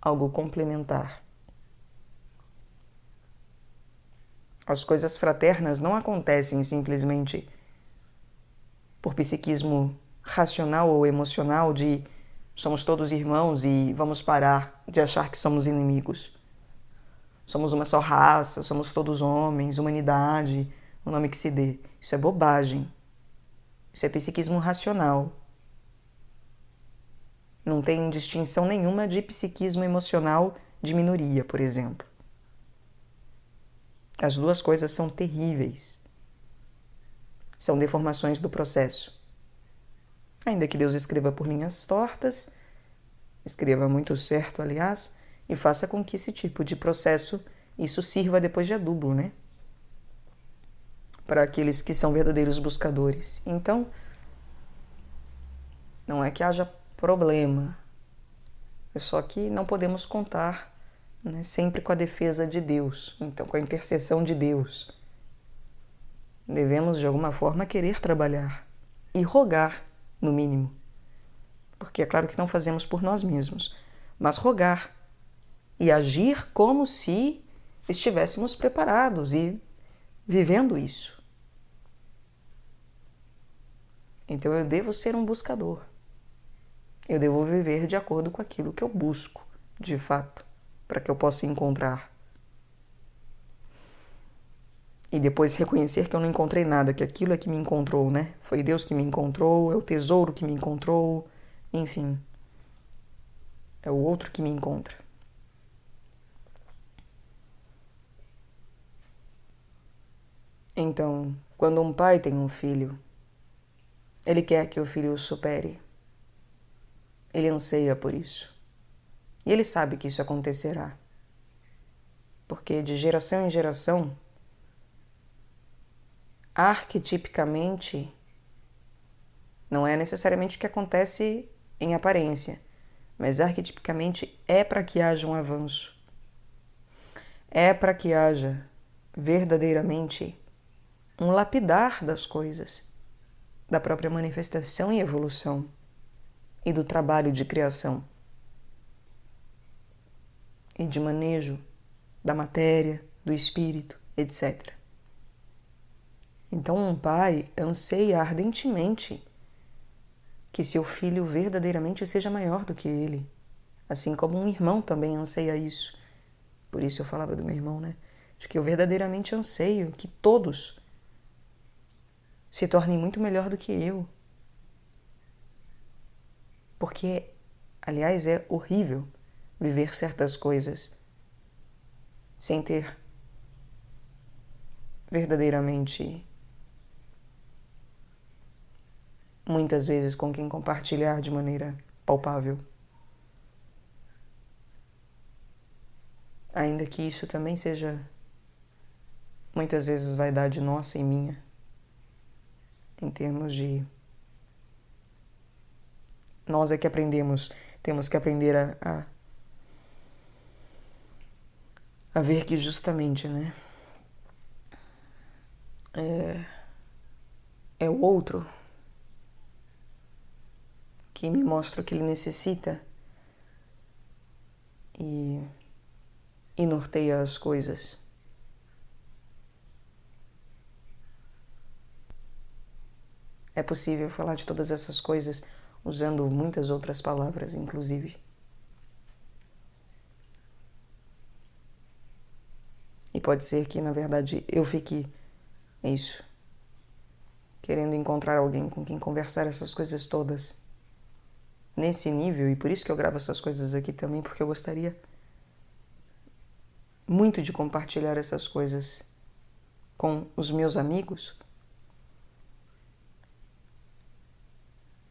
algo complementar. As coisas fraternas não acontecem simplesmente por psiquismo racional ou emocional de somos todos irmãos e vamos parar de achar que somos inimigos. Somos uma só raça, somos todos homens, humanidade, o nome que se dê. Isso é bobagem. Isso é psiquismo racional. Não tem distinção nenhuma de psiquismo emocional de minoria, por exemplo. As duas coisas são terríveis. São deformações do processo. Ainda que Deus escreva por linhas tortas, escreva muito certo, aliás, e faça com que esse tipo de processo, isso sirva depois de adubo, né? Para aqueles que são verdadeiros buscadores. Então, não é que haja problema, é só que não podemos contar, né, sempre com a defesa de Deus, então com a intercessão de Deus. Devemos, de alguma forma, querer trabalhar e rogar, no mínimo. Porque é claro que não fazemos por nós mesmos, mas rogar e agir como se estivéssemos preparados e vivendo isso. Então eu devo ser um buscador. Eu devo viver de acordo com aquilo que eu busco, de fato, para que eu possa encontrar. E depois reconhecer que eu não encontrei nada, que aquilo é que me encontrou, né? Foi Deus que me encontrou, é o tesouro que me encontrou, enfim. É o outro que me encontra. Então, quando um pai tem um filho, ele quer que o filho o supere. Ele anseia por isso. E ele sabe que isso acontecerá. Porque de geração em geração, arquetipicamente, não é necessariamente o que acontece em aparência, mas arquetipicamente é para que haja um avanço. É para que haja verdadeiramente um lapidar das coisas, da própria manifestação e evolução e do trabalho de criação e de manejo da matéria, do espírito, etc. Então um pai anseia ardentemente que seu filho verdadeiramente seja maior do que ele, assim como um irmão também anseia isso. Por isso eu falava do meu irmão, né? De que eu verdadeiramente anseio que todos se tornem muito melhor do que eu. Porque, aliás, é horrível viver certas coisas sem ter verdadeiramente, muitas vezes, com quem compartilhar de maneira palpável. Ainda que isso também seja, muitas vezes, vaidade nossa e minha, em termos de nós é que aprendemos, temos que aprender a ver que justamente, né, é o outro que me mostra o que ele necessita e norteia as coisas. É possível falar de todas essas coisas usando muitas outras palavras, inclusive. E pode ser que, na verdade, eu fique, querendo encontrar alguém com quem conversar essas coisas todas nesse nível, e por isso que eu gravo essas coisas aqui também, porque eu gostaria muito de compartilhar essas coisas com os meus amigos,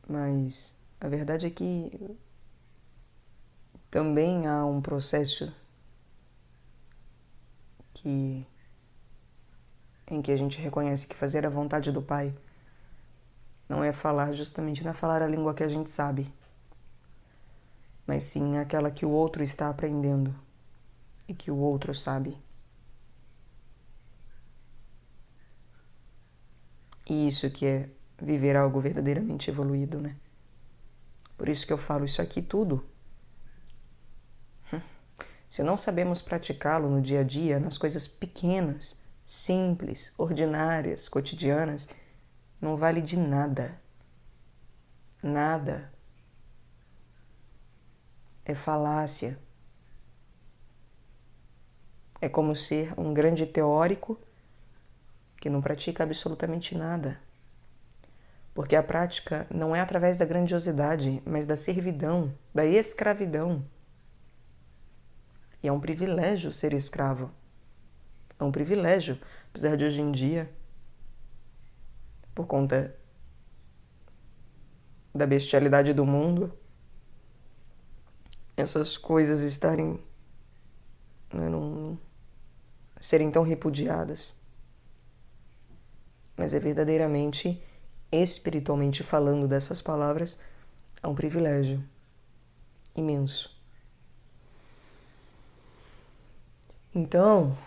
mas a verdade é que também há um processo em que a gente reconhece que fazer a vontade do Pai não é falar justamente, não é falar a língua que a gente sabe, mas sim aquela que o outro está aprendendo e que o outro sabe. E isso que é viver algo verdadeiramente evoluído, né? Por isso que eu falo isso aqui tudo. Se não sabemos praticá-lo no dia a dia, nas coisas pequenas, simples, ordinárias, cotidianas, não vale de nada. Nada. É falácia. É como ser um grande teórico que não pratica absolutamente nada. Porque a prática não é através da grandiosidade, mas da servidão, da escravidão. E é um privilégio ser escravo. É um privilégio, apesar de hoje em dia, por conta da bestialidade do mundo, essas coisas estarem, não serem tão repudiadas. Mas é verdadeiramente, espiritualmente falando dessas palavras, é um privilégio imenso. Então,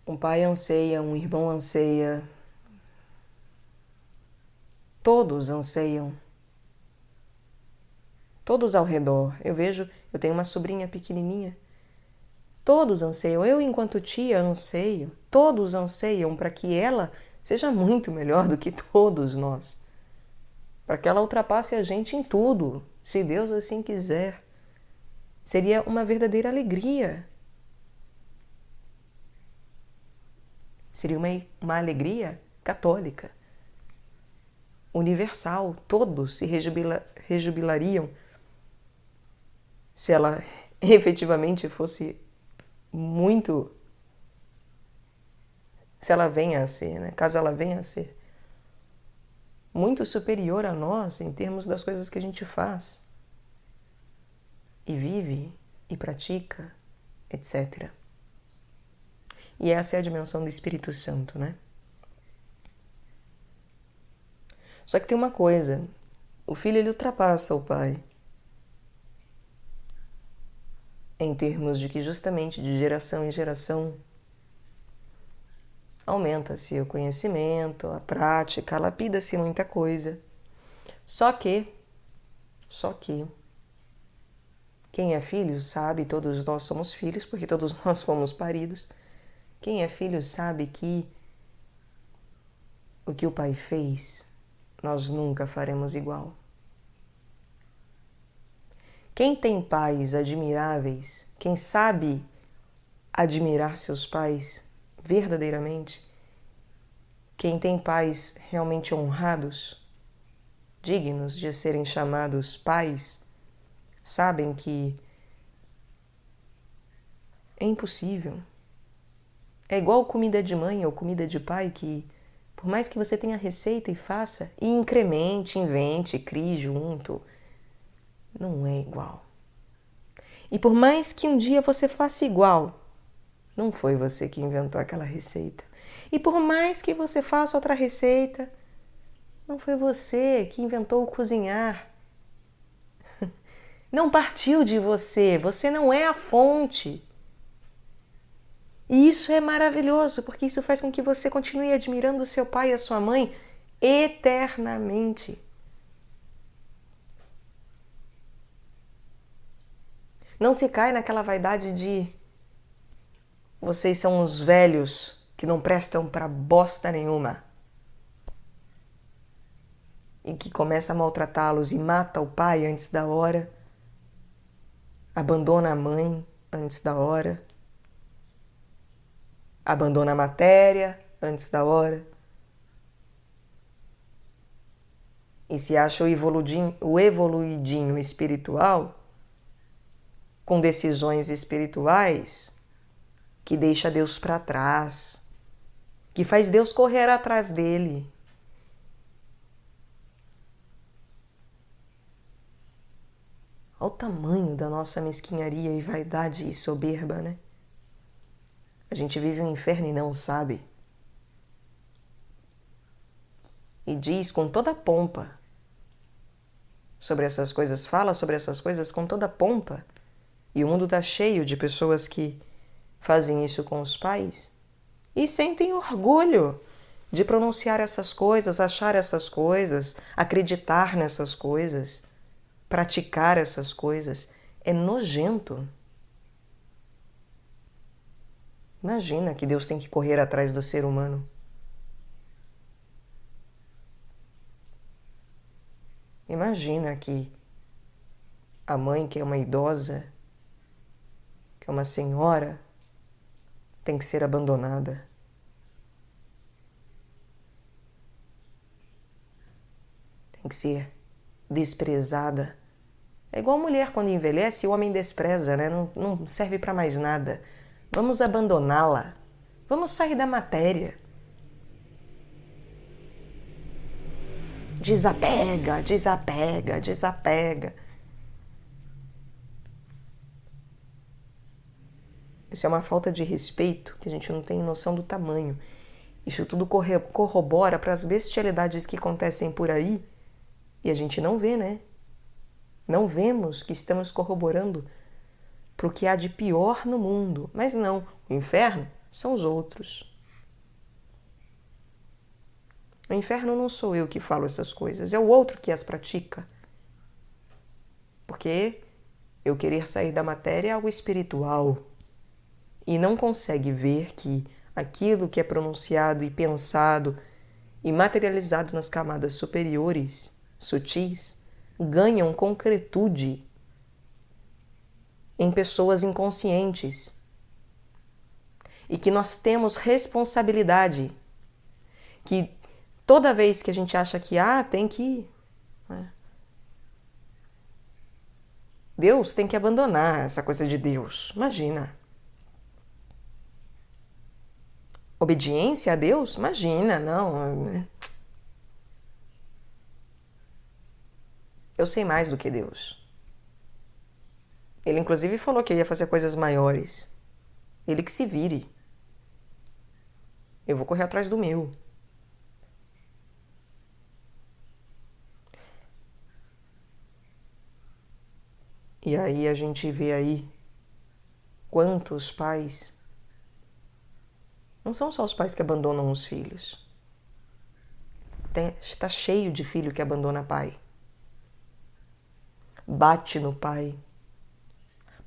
um pai anseia, um irmão anseia, todos anseiam, todos ao redor. Eu tenho uma sobrinha pequenininha, todos anseiam, eu enquanto tia anseio, todos anseiam para que ela seja muito melhor do que todos nós, para que ela ultrapasse a gente em tudo, se Deus assim quiser. Seria uma verdadeira alegria. Seria uma alegria católica, universal. Todos se rejubilariam se ela efetivamente fosse muito... Se ela venha a ser, né? Caso ela venha a ser muito superior a nós em termos das coisas que a gente faz e vive e pratica, etc. E essa é a dimensão do Espírito Santo, né? Só que tem uma coisa, o filho ele ultrapassa o pai em termos de que justamente de geração em geração aumenta-se o conhecimento, a prática, lapida-se muita coisa. Só que quem é filho sabe, todos nós somos filhos, porque todos nós fomos paridos. Quem é filho sabe que o que o pai fez, nós nunca faremos igual. Quem tem pais admiráveis, quem sabe admirar seus pais verdadeiramente, quem tem pais realmente honrados, dignos de serem chamados pais, sabem que é impossível. É igual comida de mãe ou comida de pai que, por mais que você tenha receita e faça, e incremente, invente, crie junto, não é igual. E por mais que um dia você faça igual, não foi você que inventou aquela receita. E por mais que você faça outra receita, não foi você que inventou o cozinhar. Não partiu de você, você não é a fonte. E isso é maravilhoso, porque isso faz com que você continue admirando o seu pai e a sua mãe eternamente. Não se cai naquela vaidade de vocês são os velhos que não prestam pra bosta nenhuma e que começa a maltratá-los e mata o pai antes da hora, abandona a mãe antes da hora, abandona a matéria antes da hora e se acha o evoluidinho espiritual com decisões espirituais que deixa Deus para trás, que faz Deus correr atrás dele. Olha o tamanho da nossa mesquinharia e vaidade e soberba, né? A gente vive um inferno e não sabe. E diz com toda pompa sobre essas coisas, fala sobre essas coisas com toda pompa. E o mundo está cheio de pessoas que fazem isso com os pais e sentem orgulho de pronunciar essas coisas, achar essas coisas, acreditar nessas coisas, praticar essas coisas. É nojento. Imagina que Deus tem que correr atrás do ser humano. Imagina que a mãe, que é uma idosa, que é uma senhora, tem que ser abandonada. Tem que ser desprezada. É igual a mulher quando envelhece, o homem despreza, né? Não serve para mais nada. Vamos abandoná-la. Vamos sair da matéria. Desapega, desapega, desapega. Isso é uma falta de respeito que a gente não tem noção do tamanho. Isso tudo corrobora para as bestialidades que acontecem por aí e a gente não vê, né? Não vemos que estamos corroborando para o que há de pior no mundo. Mas não, o inferno são os outros. O inferno não sou eu que falo essas coisas, é o outro que as pratica. Porque eu querer sair da matéria é algo espiritual e não consegue ver que aquilo que é pronunciado e pensado e materializado nas camadas superiores, sutis, ganham concretude em pessoas inconscientes e que nós temos responsabilidade, que toda vez que a gente acha que tem que Deus tem que abandonar essa coisa de Deus. Imagina. Obediência a Deus? Imagina, não. Eu sei mais do que Deus. Ele inclusive falou que ia fazer coisas maiores. Ele que se vire. Eu vou correr atrás do meu. E aí a gente vê aí quantos pais. Não são só os pais que abandonam os filhos. Está cheio de filho que abandona pai. Bate no pai.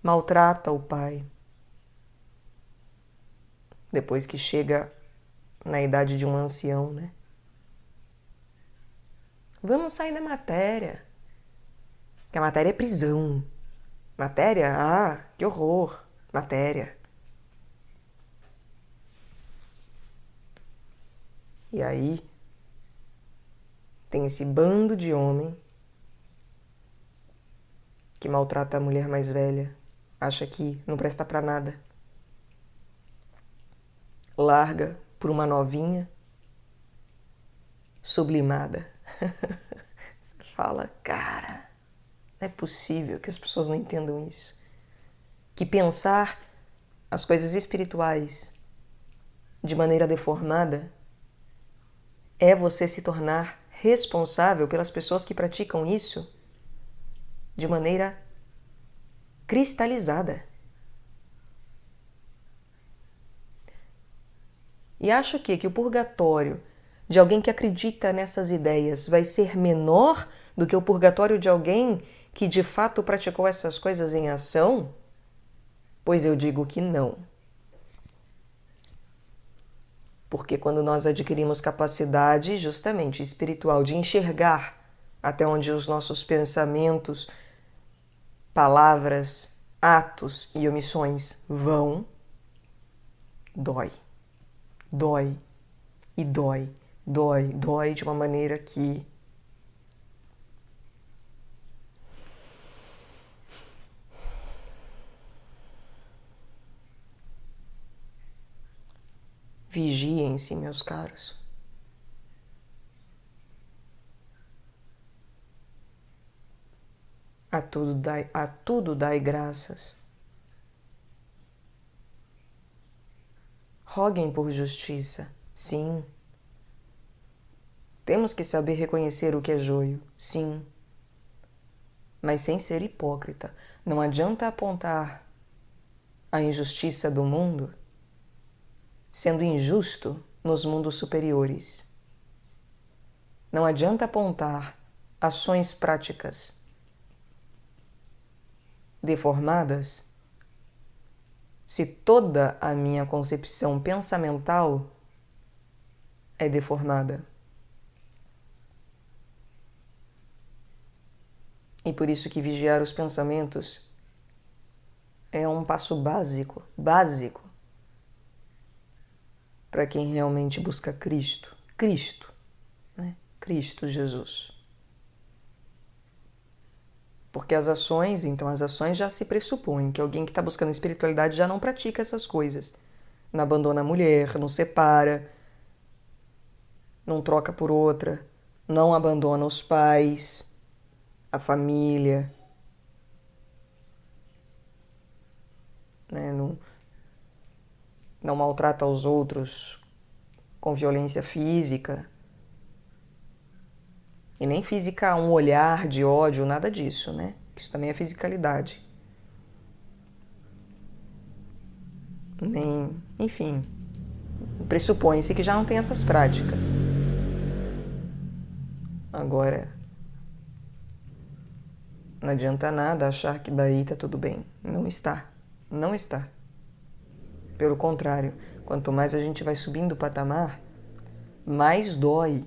Maltrata o pai. Depois que chega na idade de um ancião, né? Vamos sair da matéria. Que a matéria é prisão. Matéria? Que horror. Matéria. E aí tem esse bando de homem que maltrata a mulher mais velha, acha que não presta pra nada. Larga por uma novinha sublimada. Você fala, cara, não é possível que as pessoas não entendam isso. Que pensar as coisas espirituais de maneira deformada é você se tornar responsável pelas pessoas que praticam isso de maneira cristalizada. E acho que o purgatório de alguém que acredita nessas ideias vai ser menor do que o purgatório de alguém que de fato praticou essas coisas em ação? Pois eu digo que não. Porque quando nós adquirimos capacidade justamente espiritual de enxergar até onde os nossos pensamentos, palavras, atos e omissões vão, dói. Dói. E dói. Dói. Dói de uma maneira que vigiem-se, meus caros. A tudo dai graças. Roguem por justiça, sim. Temos que saber reconhecer o que é joio, sim. Mas sem ser hipócrita. Não adianta apontar a injustiça do mundo sendo injusto nos mundos superiores. Não adianta apontar ações práticas deformadas se toda a minha concepção pensamental é deformada. E por isso que vigiar os pensamentos é um passo básico, básico, para quem realmente busca Cristo. Cristo, né? Cristo Jesus. Porque as ações já se pressupõem que alguém que está buscando espiritualidade já não pratica essas coisas. Não abandona a mulher, não separa, não troca por outra, não abandona os pais, a família, né? Não maltrata os outros com violência física. E nem física, um olhar de ódio, nada disso, né? Isso também é fisicalidade. Nem, enfim, pressupõe-se que já não tem essas práticas. Agora, não adianta nada achar que daí tá tudo bem. Não está. Não está. Pelo contrário, quanto mais a gente vai subindo o patamar, mais dói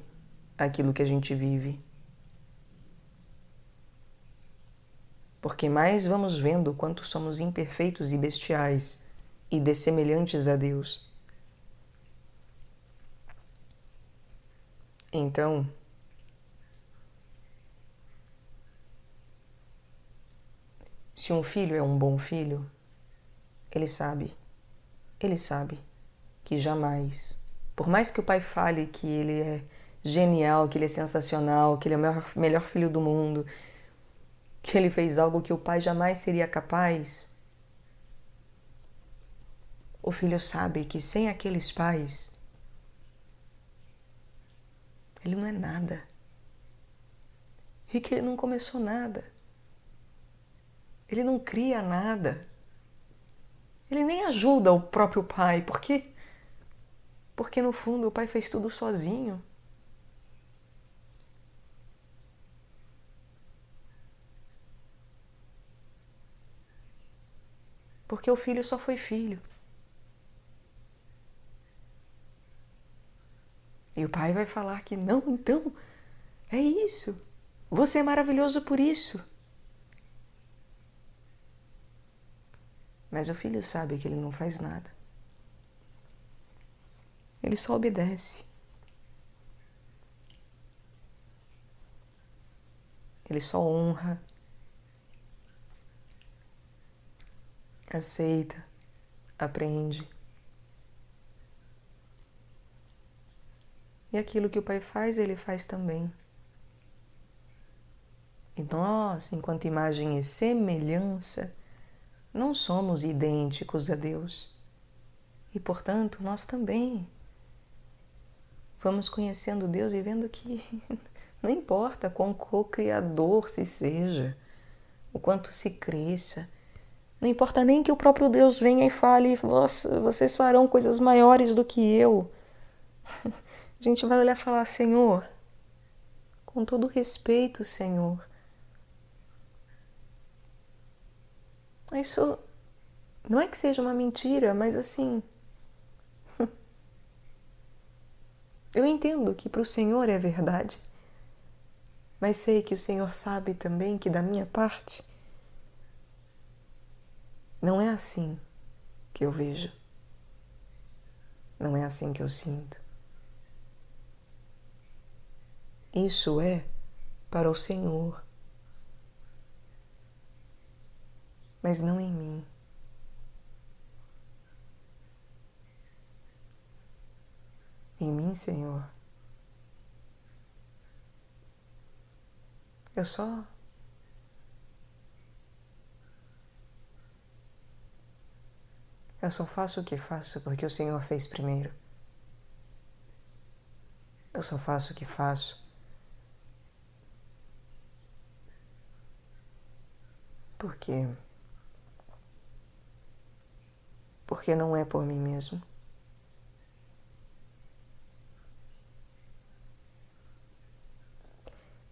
aquilo que a gente vive. Porque mais vamos vendo o quanto somos imperfeitos e bestiais e dessemelhantes a Deus. Então, se um filho é um bom filho, ele sabe que jamais, por mais que o pai fale que ele é genial, que ele é sensacional, que ele é o melhor filho do mundo, que ele fez algo que o pai jamais seria capaz, o filho sabe que sem aqueles pais, ele não é nada. E que ele não começou nada. Ele não cria nada. Ele nem ajuda o próprio pai. Por quê? Porque no fundo o pai fez tudo sozinho. Porque o filho só foi filho. E o pai vai falar que não, então, é isso. Você é maravilhoso por isso. Mas o filho sabe que ele não faz nada. Ele só obedece. Ele só honra, aceita, aprende. E aquilo que o pai faz, ele faz também. E nós, enquanto imagem e semelhança, não somos idênticos a Deus. E, portanto, nós também vamos conhecendo Deus e vendo que não importa quão co-criador se seja, o quanto se cresça, não importa nem que o próprio Deus venha e fale, vocês farão coisas maiores do que eu. A gente vai olhar e falar, Senhor, com todo respeito, Senhor, isso não é que seja uma mentira, mas assim, eu entendo que para o Senhor é verdade, mas sei que o Senhor sabe também que da minha parte não é assim que eu vejo, não é assim que eu sinto. Isso é para o Senhor, mas não em mim. Em mim, Senhor, eu só faço o que faço porque o Senhor fez primeiro. Eu só faço o que faço porque não é por mim mesmo.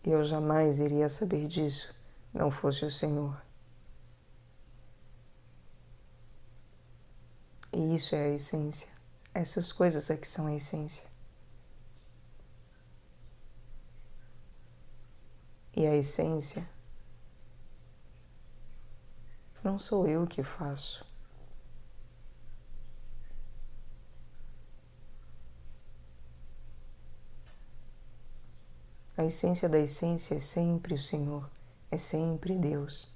E eu jamais iria saber disso, não fosse o Senhor. E isso é a essência. Essas coisas é que são a essência. E a essência não sou eu que faço. A essência da essência é sempre o Senhor, é sempre Deus.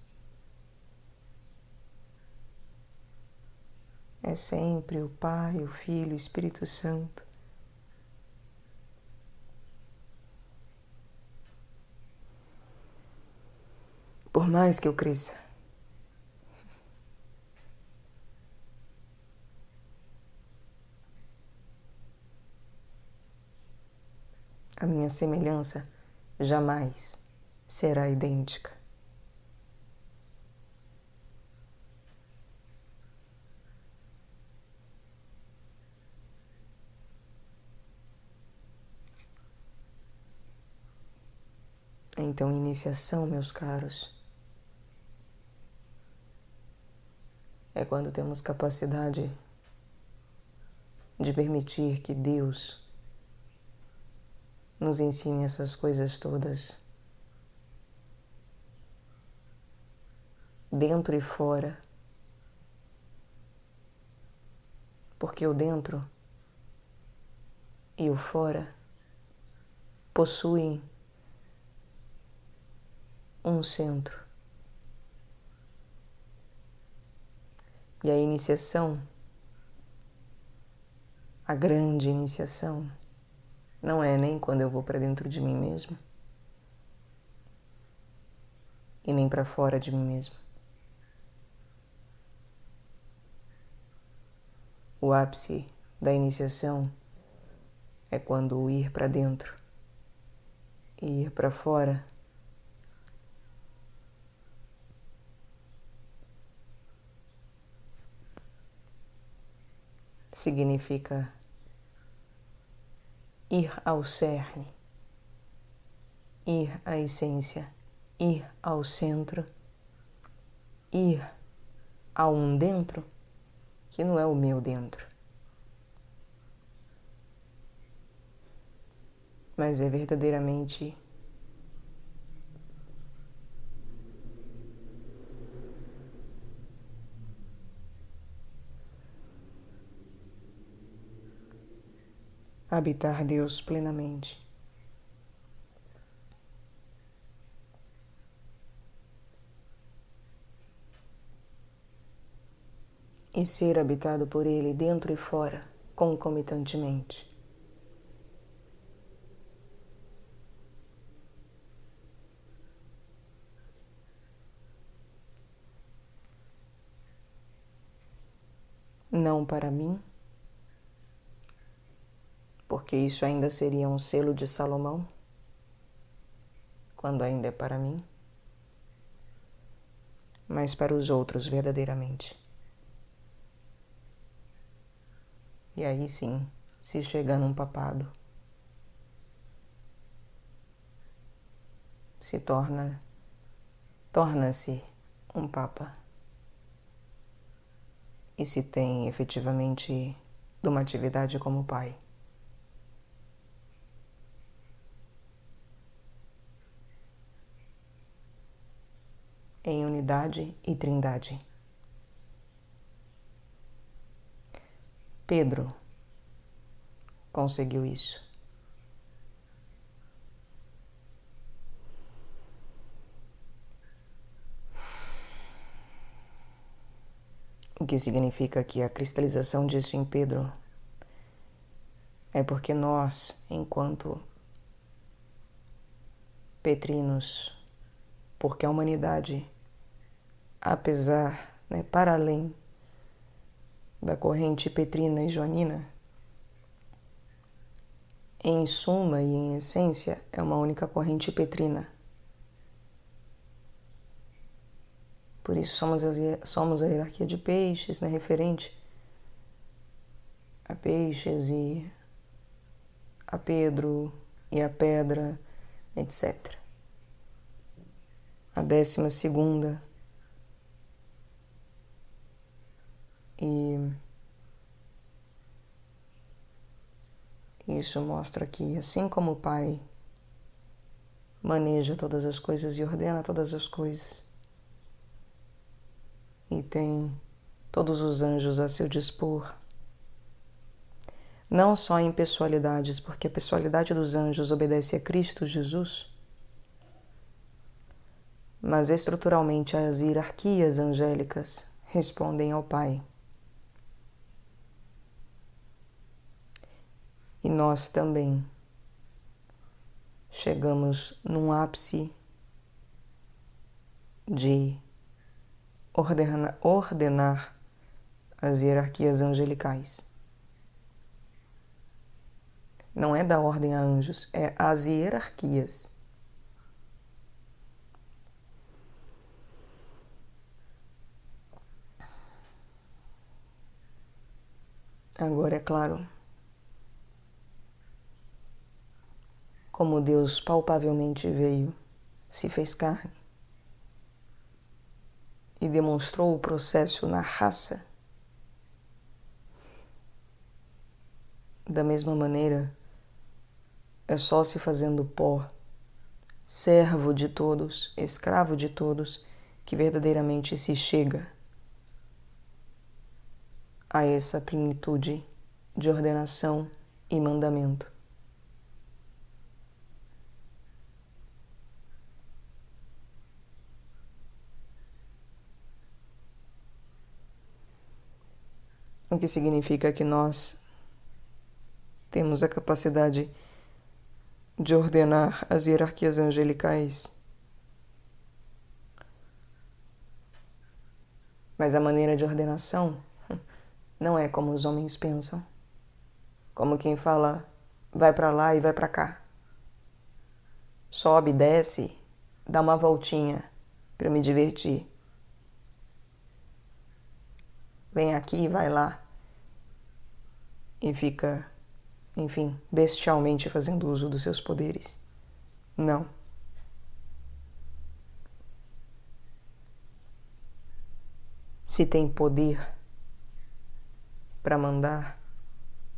É sempre o Pai, o Filho, o Espírito Santo. Por mais que eu cresça, a minha semelhança jamais será idêntica. Então, iniciação, meus caros, é quando temos capacidade de permitir que Deus nos ensine essas coisas todas, dentro e fora, porque o dentro e o fora possuem um centro. E a iniciação, a grande iniciação, não é nem quando eu vou para dentro de mim mesmo e nem para fora de mim mesmo. O ápice da iniciação é quando o ir para dentro e ir para fora significa ir ao cerne, ir à essência, ir ao centro, ir a um dentro que não é o meu dentro, mas é verdadeiramente habitar Deus plenamente. E ser habitado por Ele dentro e fora, concomitantemente. Não para mim, porque isso ainda seria um selo de Salomão, quando ainda é para mim, mas para os outros verdadeiramente. E aí sim, se chega num papado, torna-se um papa. E se tem efetivamente de uma atividade como pai. Em unidade e trindade. Pedro conseguiu isso. O que significa que a cristalização disso em Pedro é porque nós, enquanto petrinos, porque a humanidade, apesar, para além da corrente petrina e joanina, em suma e em essência, é uma única corrente petrina. Por isso somos a hierarquia de peixes, referente a peixes e a Pedro e a pedra, etc. A 12ª. E isso mostra que, assim como o Pai maneja todas as coisas e ordena todas as coisas, e tem todos os anjos a seu dispor. Não só em pessoalidades, porque a pessoalidade dos anjos obedece a Cristo Jesus, mas estruturalmente as hierarquias angélicas respondem ao Pai. E nós também chegamos num ápice de ordenar as hierarquias angelicais. Não é da ordem a anjos, é as hierarquias. Agora, é claro, como Deus palpavelmente veio, se fez carne e demonstrou o processo na raça, da mesma maneira, é só se fazendo pó, servo de todos, escravo de todos, que verdadeiramente se chega a essa plenitude de ordenação e mandamento. O que significa que nós temos a capacidade de ordenar as hierarquias angelicais, mas a maneira de ordenação não é como os homens pensam, como quem fala, vai para lá e vai para cá. Sobe, desce, dá uma voltinha para me divertir. Vem aqui e vai lá. E fica, enfim, bestialmente fazendo uso dos seus poderes. Não. Se tem poder para mandar,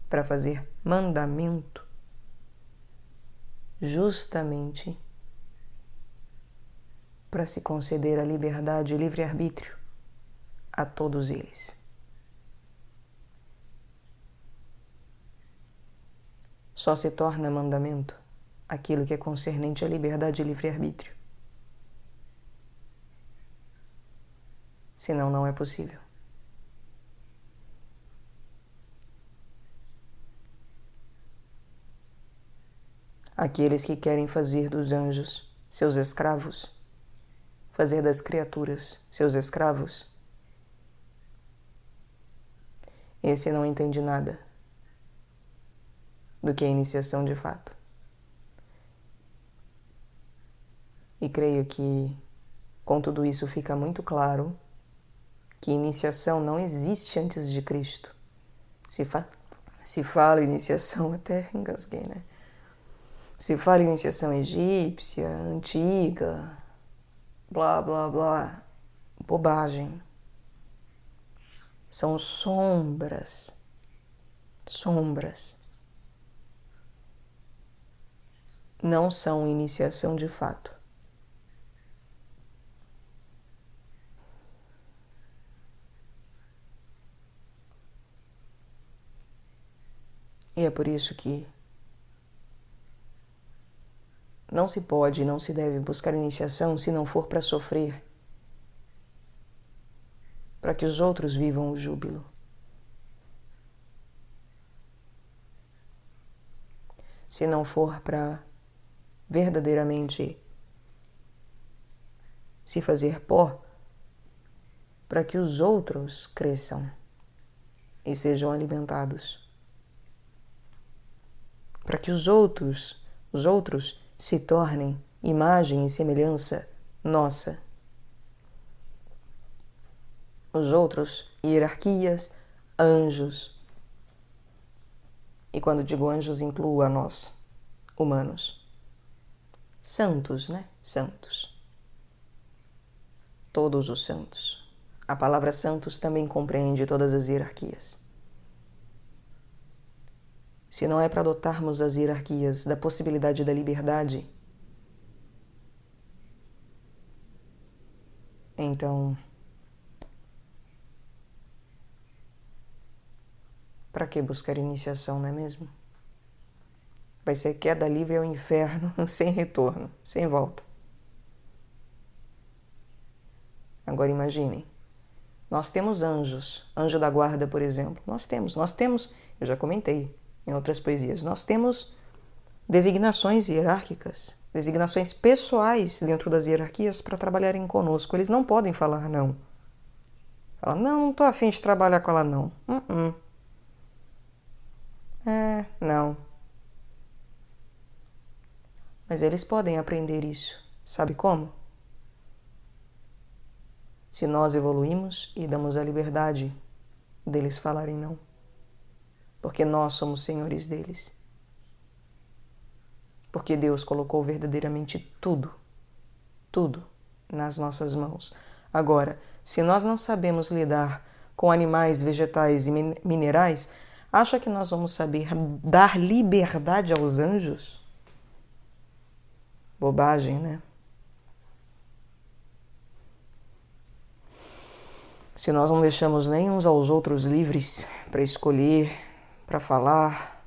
para fazer mandamento, justamente para se conceder a liberdade e livre-arbítrio a todos eles. Só se torna mandamento aquilo que é concernente à liberdade e livre-arbítrio. Senão, não é possível. Aqueles que querem fazer dos anjos seus escravos, fazer das criaturas seus escravos, esse não entende nada do que é iniciação de fato. E creio que com tudo isso fica muito claro que iniciação não existe antes de Cristo. Se fala iniciação, até engasguei, né? Se fala iniciação egípcia, antiga, blá, blá, blá, bobagem. São sombras. Não são iniciação de fato. E é por isso que não se pode e não se deve buscar iniciação se não for para sofrer, para que os outros vivam o júbilo. Se não for para verdadeiramente se fazer pó, para que os outros cresçam e sejam alimentados. Para que os outros se tornem imagem e semelhança nossa. Os outros, hierarquias, anjos. E quando digo anjos, incluo a nós, humanos. Santos, né? Santos. Todos os santos. A palavra santos também compreende todas as hierarquias. Se não é para adotarmos as hierarquias da possibilidade da liberdade, então Para que buscar iniciação, não é mesmo? Vai ser queda livre ao inferno, sem retorno, sem volta. Agora imaginem, nós temos anjos, anjo da guarda, por exemplo. Nós temos, eu já comentei em outras poesias, nós temos designações hierárquicas, designações pessoais dentro das hierarquias para trabalharem conosco. Eles não podem falar não. Falar, não estou afim de trabalhar com ela não. Não. Mas eles podem aprender isso. Sabe como? Se nós evoluímos e damos a liberdade deles falarem não. Porque nós somos senhores deles. Porque Deus colocou verdadeiramente tudo nas nossas mãos. Agora, se nós não sabemos lidar com animais, vegetais e minerais, acha que nós vamos saber dar liberdade aos anjos? Bobagem, né? Se nós não deixamos nem uns aos outros livres para escolher, para falar,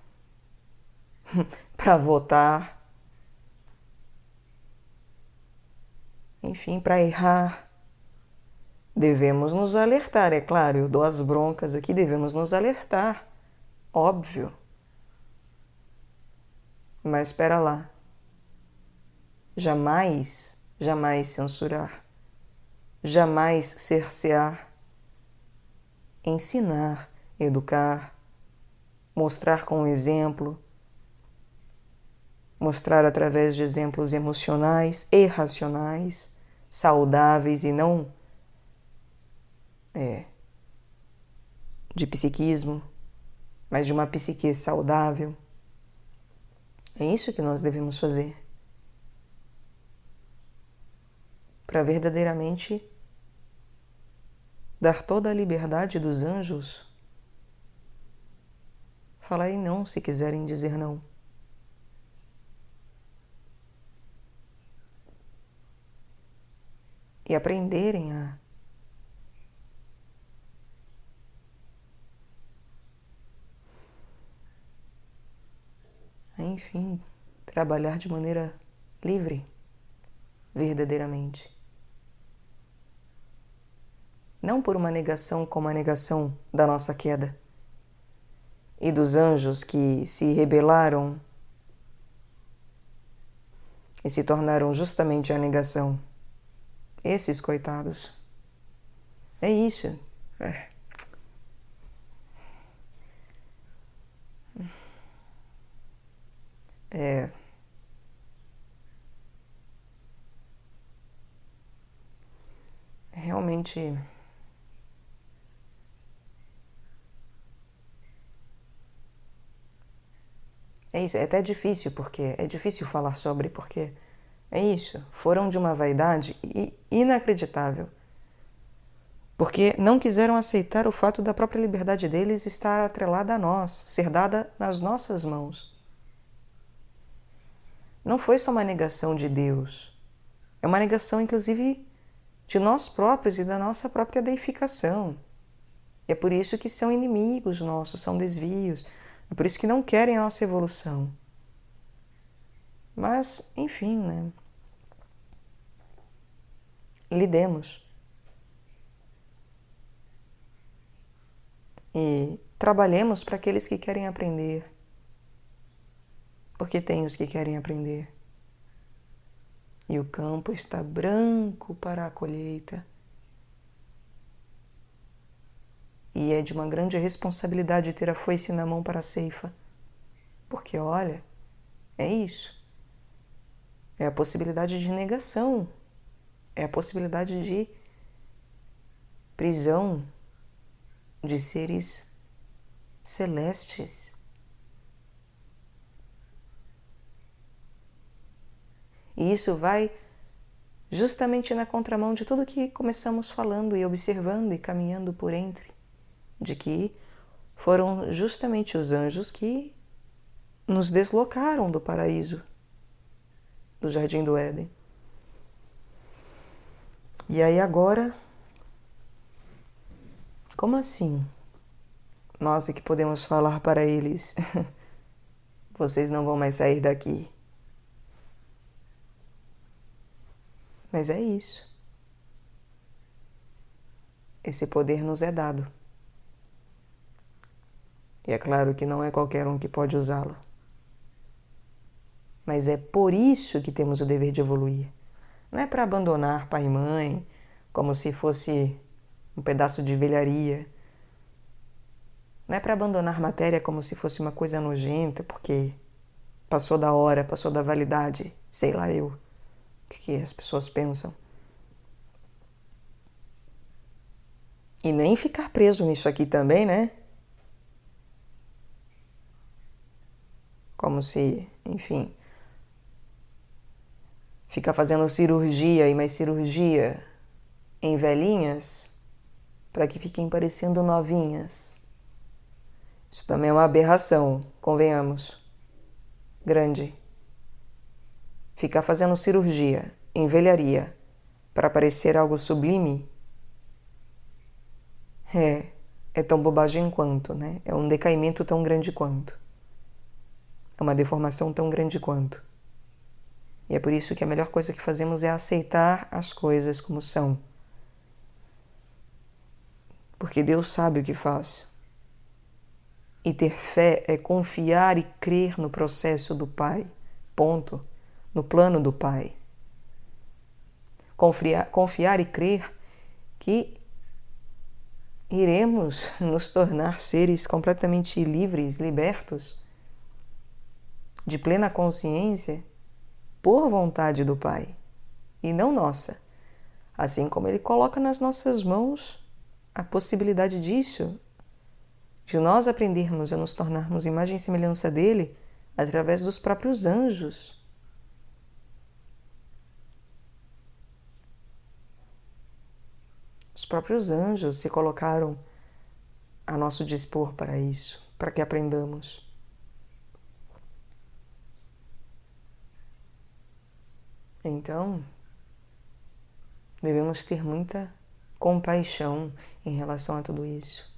para votar, enfim, para errar, devemos nos alertar, é claro, eu dou as broncas aqui, devemos nos alertar, óbvio. Mas espera lá. Jamais censurar, jamais cercear, ensinar, educar, mostrar com o exemplo, mostrar através de exemplos emocionais e racionais, saudáveis e não de psiquismo, mas de uma psique saudável. É isso que nós devemos fazer. Para verdadeiramente dar toda a liberdade dos anjos, falarem não se quiserem dizer não. E aprenderem enfim, trabalhar de maneira livre, verdadeiramente. Não por uma negação como a negação da nossa queda e dos anjos que se rebelaram e se tornaram justamente a negação. Esses coitados. É isso. Realmente é isso, é até difícil, porque é difícil falar sobre, porque é isso, foram de uma vaidade inacreditável, porque não quiseram aceitar o fato da própria liberdade deles estar atrelada a nós, ser dada nas nossas mãos. Não foi só uma negação de Deus, é uma negação, inclusive, de nós próprios e da nossa própria deificação. E é por isso que são inimigos nossos, são desvios. É por isso que não querem a nossa evolução. Mas, enfim, né? Lidemos. E trabalhemos para aqueles que querem aprender. Porque tem os que querem aprender. E o campo está branco para a colheita. E é de uma grande responsabilidade ter a foice na mão para a ceifa. Porque, olha, é isso. É a possibilidade de negação. É a possibilidade de prisão de seres celestes. E isso vai justamente na contramão de tudo que começamos falando e observando e caminhando por entre. De que foram justamente os anjos que nos deslocaram do paraíso, do Jardim do Éden. E aí agora, como assim? Nós é que podemos falar para eles: vocês não vão mais sair daqui. Mas é isso. Esse poder nos é dado. E é claro que não é qualquer um que pode usá-lo. Mas é por isso que temos o dever de evoluir. Não é para abandonar pai e mãe, como se fosse um pedaço de velharia. Não é para abandonar matéria como se fosse uma coisa nojenta, porque passou da hora, passou da validade, sei lá eu. O que as pessoas pensam. E nem ficar preso nisso aqui também, né? Como se, enfim, ficar fazendo cirurgia e mais cirurgia em velhinhas para que fiquem parecendo novinhas. Isso também é uma aberração, convenhamos. Grande. Ficar fazendo cirurgia em velharia para parecer algo sublime é tão bobagem quanto, né? É um decaimento tão grande quanto. É uma deformação tão grande quanto. E é por isso que a melhor coisa que fazemos é aceitar as coisas como são. Porque Deus sabe o que faz. E ter fé é confiar e crer no processo do Pai. Ponto. No plano do Pai. Confiar e crer que iremos nos tornar seres completamente livres, libertos, de plena consciência, por vontade do Pai, e não nossa. Assim como Ele coloca nas nossas mãos a possibilidade disso, de nós aprendermos a nos tornarmos imagem e semelhança dEle através dos próprios anjos. Os próprios anjos se colocaram a nosso dispor para isso, para que aprendamos. Então, devemos ter muita compaixão em relação a tudo isso.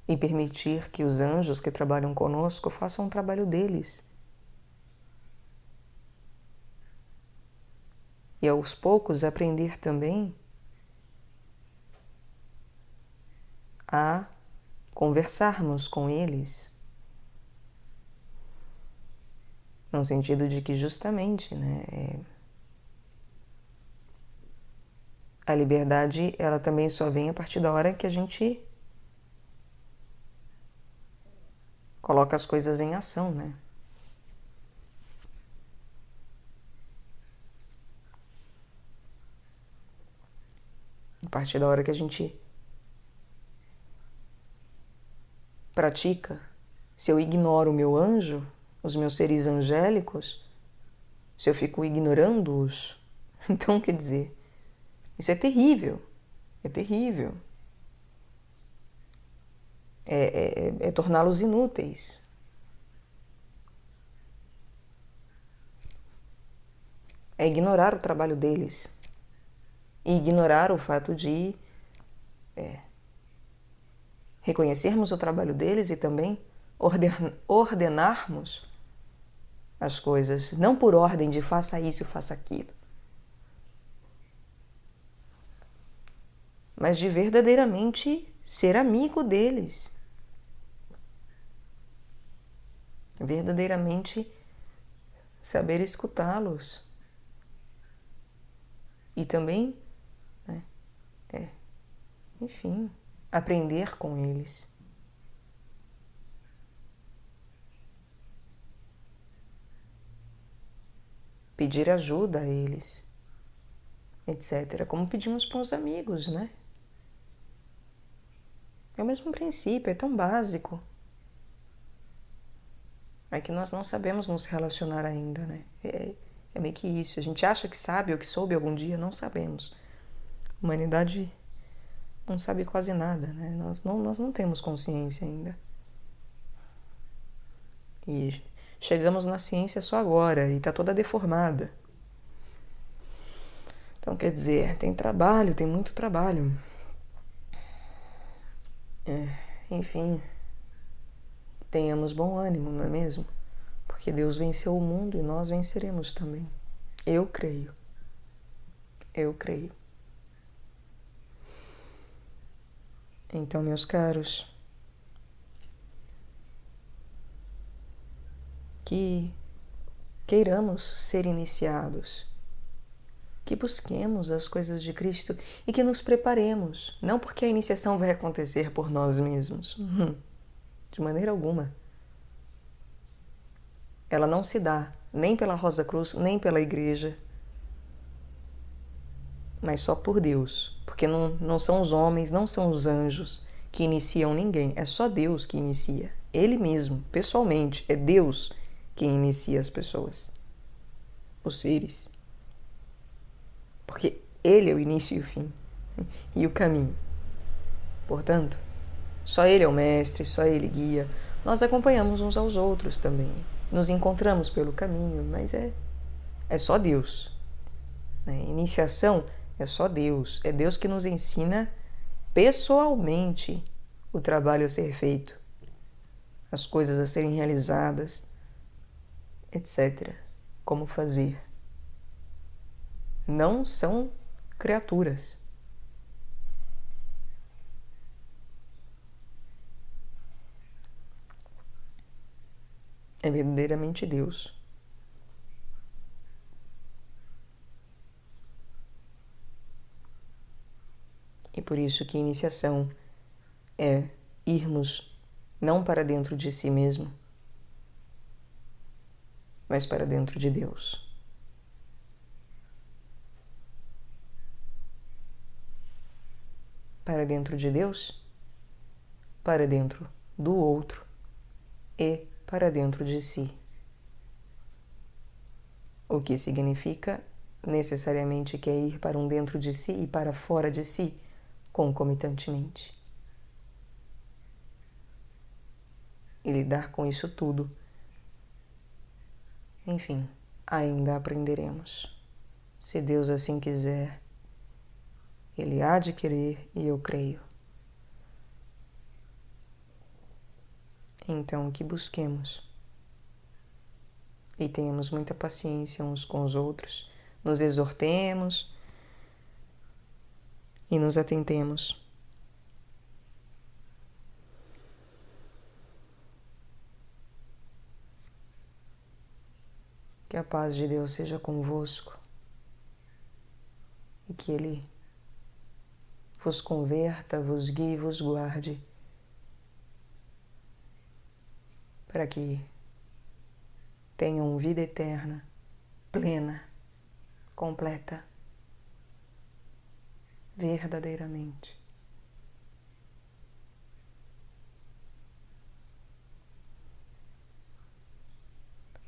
E permitir que os anjos que trabalham conosco façam o trabalho deles. E aos poucos aprender também a conversarmos com eles. No sentido de que justamente, né, a liberdade, ela também só vem a partir da hora que a gente coloca as coisas em ação, né? A partir da hora que a gente pratica. Se eu ignoro o meu anjo, os meus seres angélicos, se eu fico ignorando-os, então quer dizer, isso é terrível, é terrível. É torná-los inúteis. É ignorar o trabalho deles. E ignorar o fato de reconhecermos o trabalho deles e também ordenarmos as coisas, não por ordem de faça isso, faça aquilo, mas de verdadeiramente ser amigo deles. Verdadeiramente saber escutá-los. E também, né, enfim, aprender com eles. Pedir ajuda a eles, etc. Como pedimos para os amigos, né? É o mesmo princípio, é tão básico. É que nós não sabemos nos relacionar ainda, né? É meio que isso. A gente acha que sabe ou que soube algum dia, não sabemos. A humanidade não sabe quase nada, né? Nós não temos consciência ainda. E chegamos na ciência só agora e está toda deformada. Então, quer dizer, tem trabalho, tem muito trabalho. Enfim, tenhamos bom ânimo, não é mesmo? Porque Deus venceu o mundo e nós venceremos também. Eu creio. Eu creio. Então, meus caros, que queiramos ser iniciados, que busquemos as coisas de Cristo e que nos preparemos, não porque a iniciação vai acontecer por nós mesmos, de maneira alguma. Ela não se dá nem pela Rosa Cruz, nem pela igreja, mas só por Deus, porque não são os homens, não são os anjos que iniciam ninguém, é só Deus que inicia. Ele mesmo, pessoalmente, é Deus quem inicia as pessoas, os seres. Porque Ele é o início e o fim, e o caminho. Portanto, só Ele é o mestre, só Ele guia. Nós acompanhamos uns aos outros também. Nos encontramos pelo caminho, mas é só Deus. Iniciação é só Deus. É Deus que nos ensina pessoalmente o trabalho a ser feito, as coisas a serem realizadas, etc. Como fazer. Não são criaturas. É verdadeiramente Deus. E por isso que iniciação é irmos não para dentro de si mesmo, mas para dentro de Deus. Para dentro de Deus, para dentro do outro e para dentro de si. O que significa necessariamente que é ir para um dentro de si e para fora de si, concomitantemente. E lidar com isso tudo. Enfim, ainda aprenderemos. Se Deus assim quiser, Ele há de querer e eu creio. Então, que busquemos e tenhamos muita paciência uns com os outros, nos exortemos e nos atentemos. Que a paz de Deus seja convosco e que Ele vos converta, vos guie e vos guarde para que tenham vida eterna, plena, completa, verdadeiramente.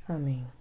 Amém.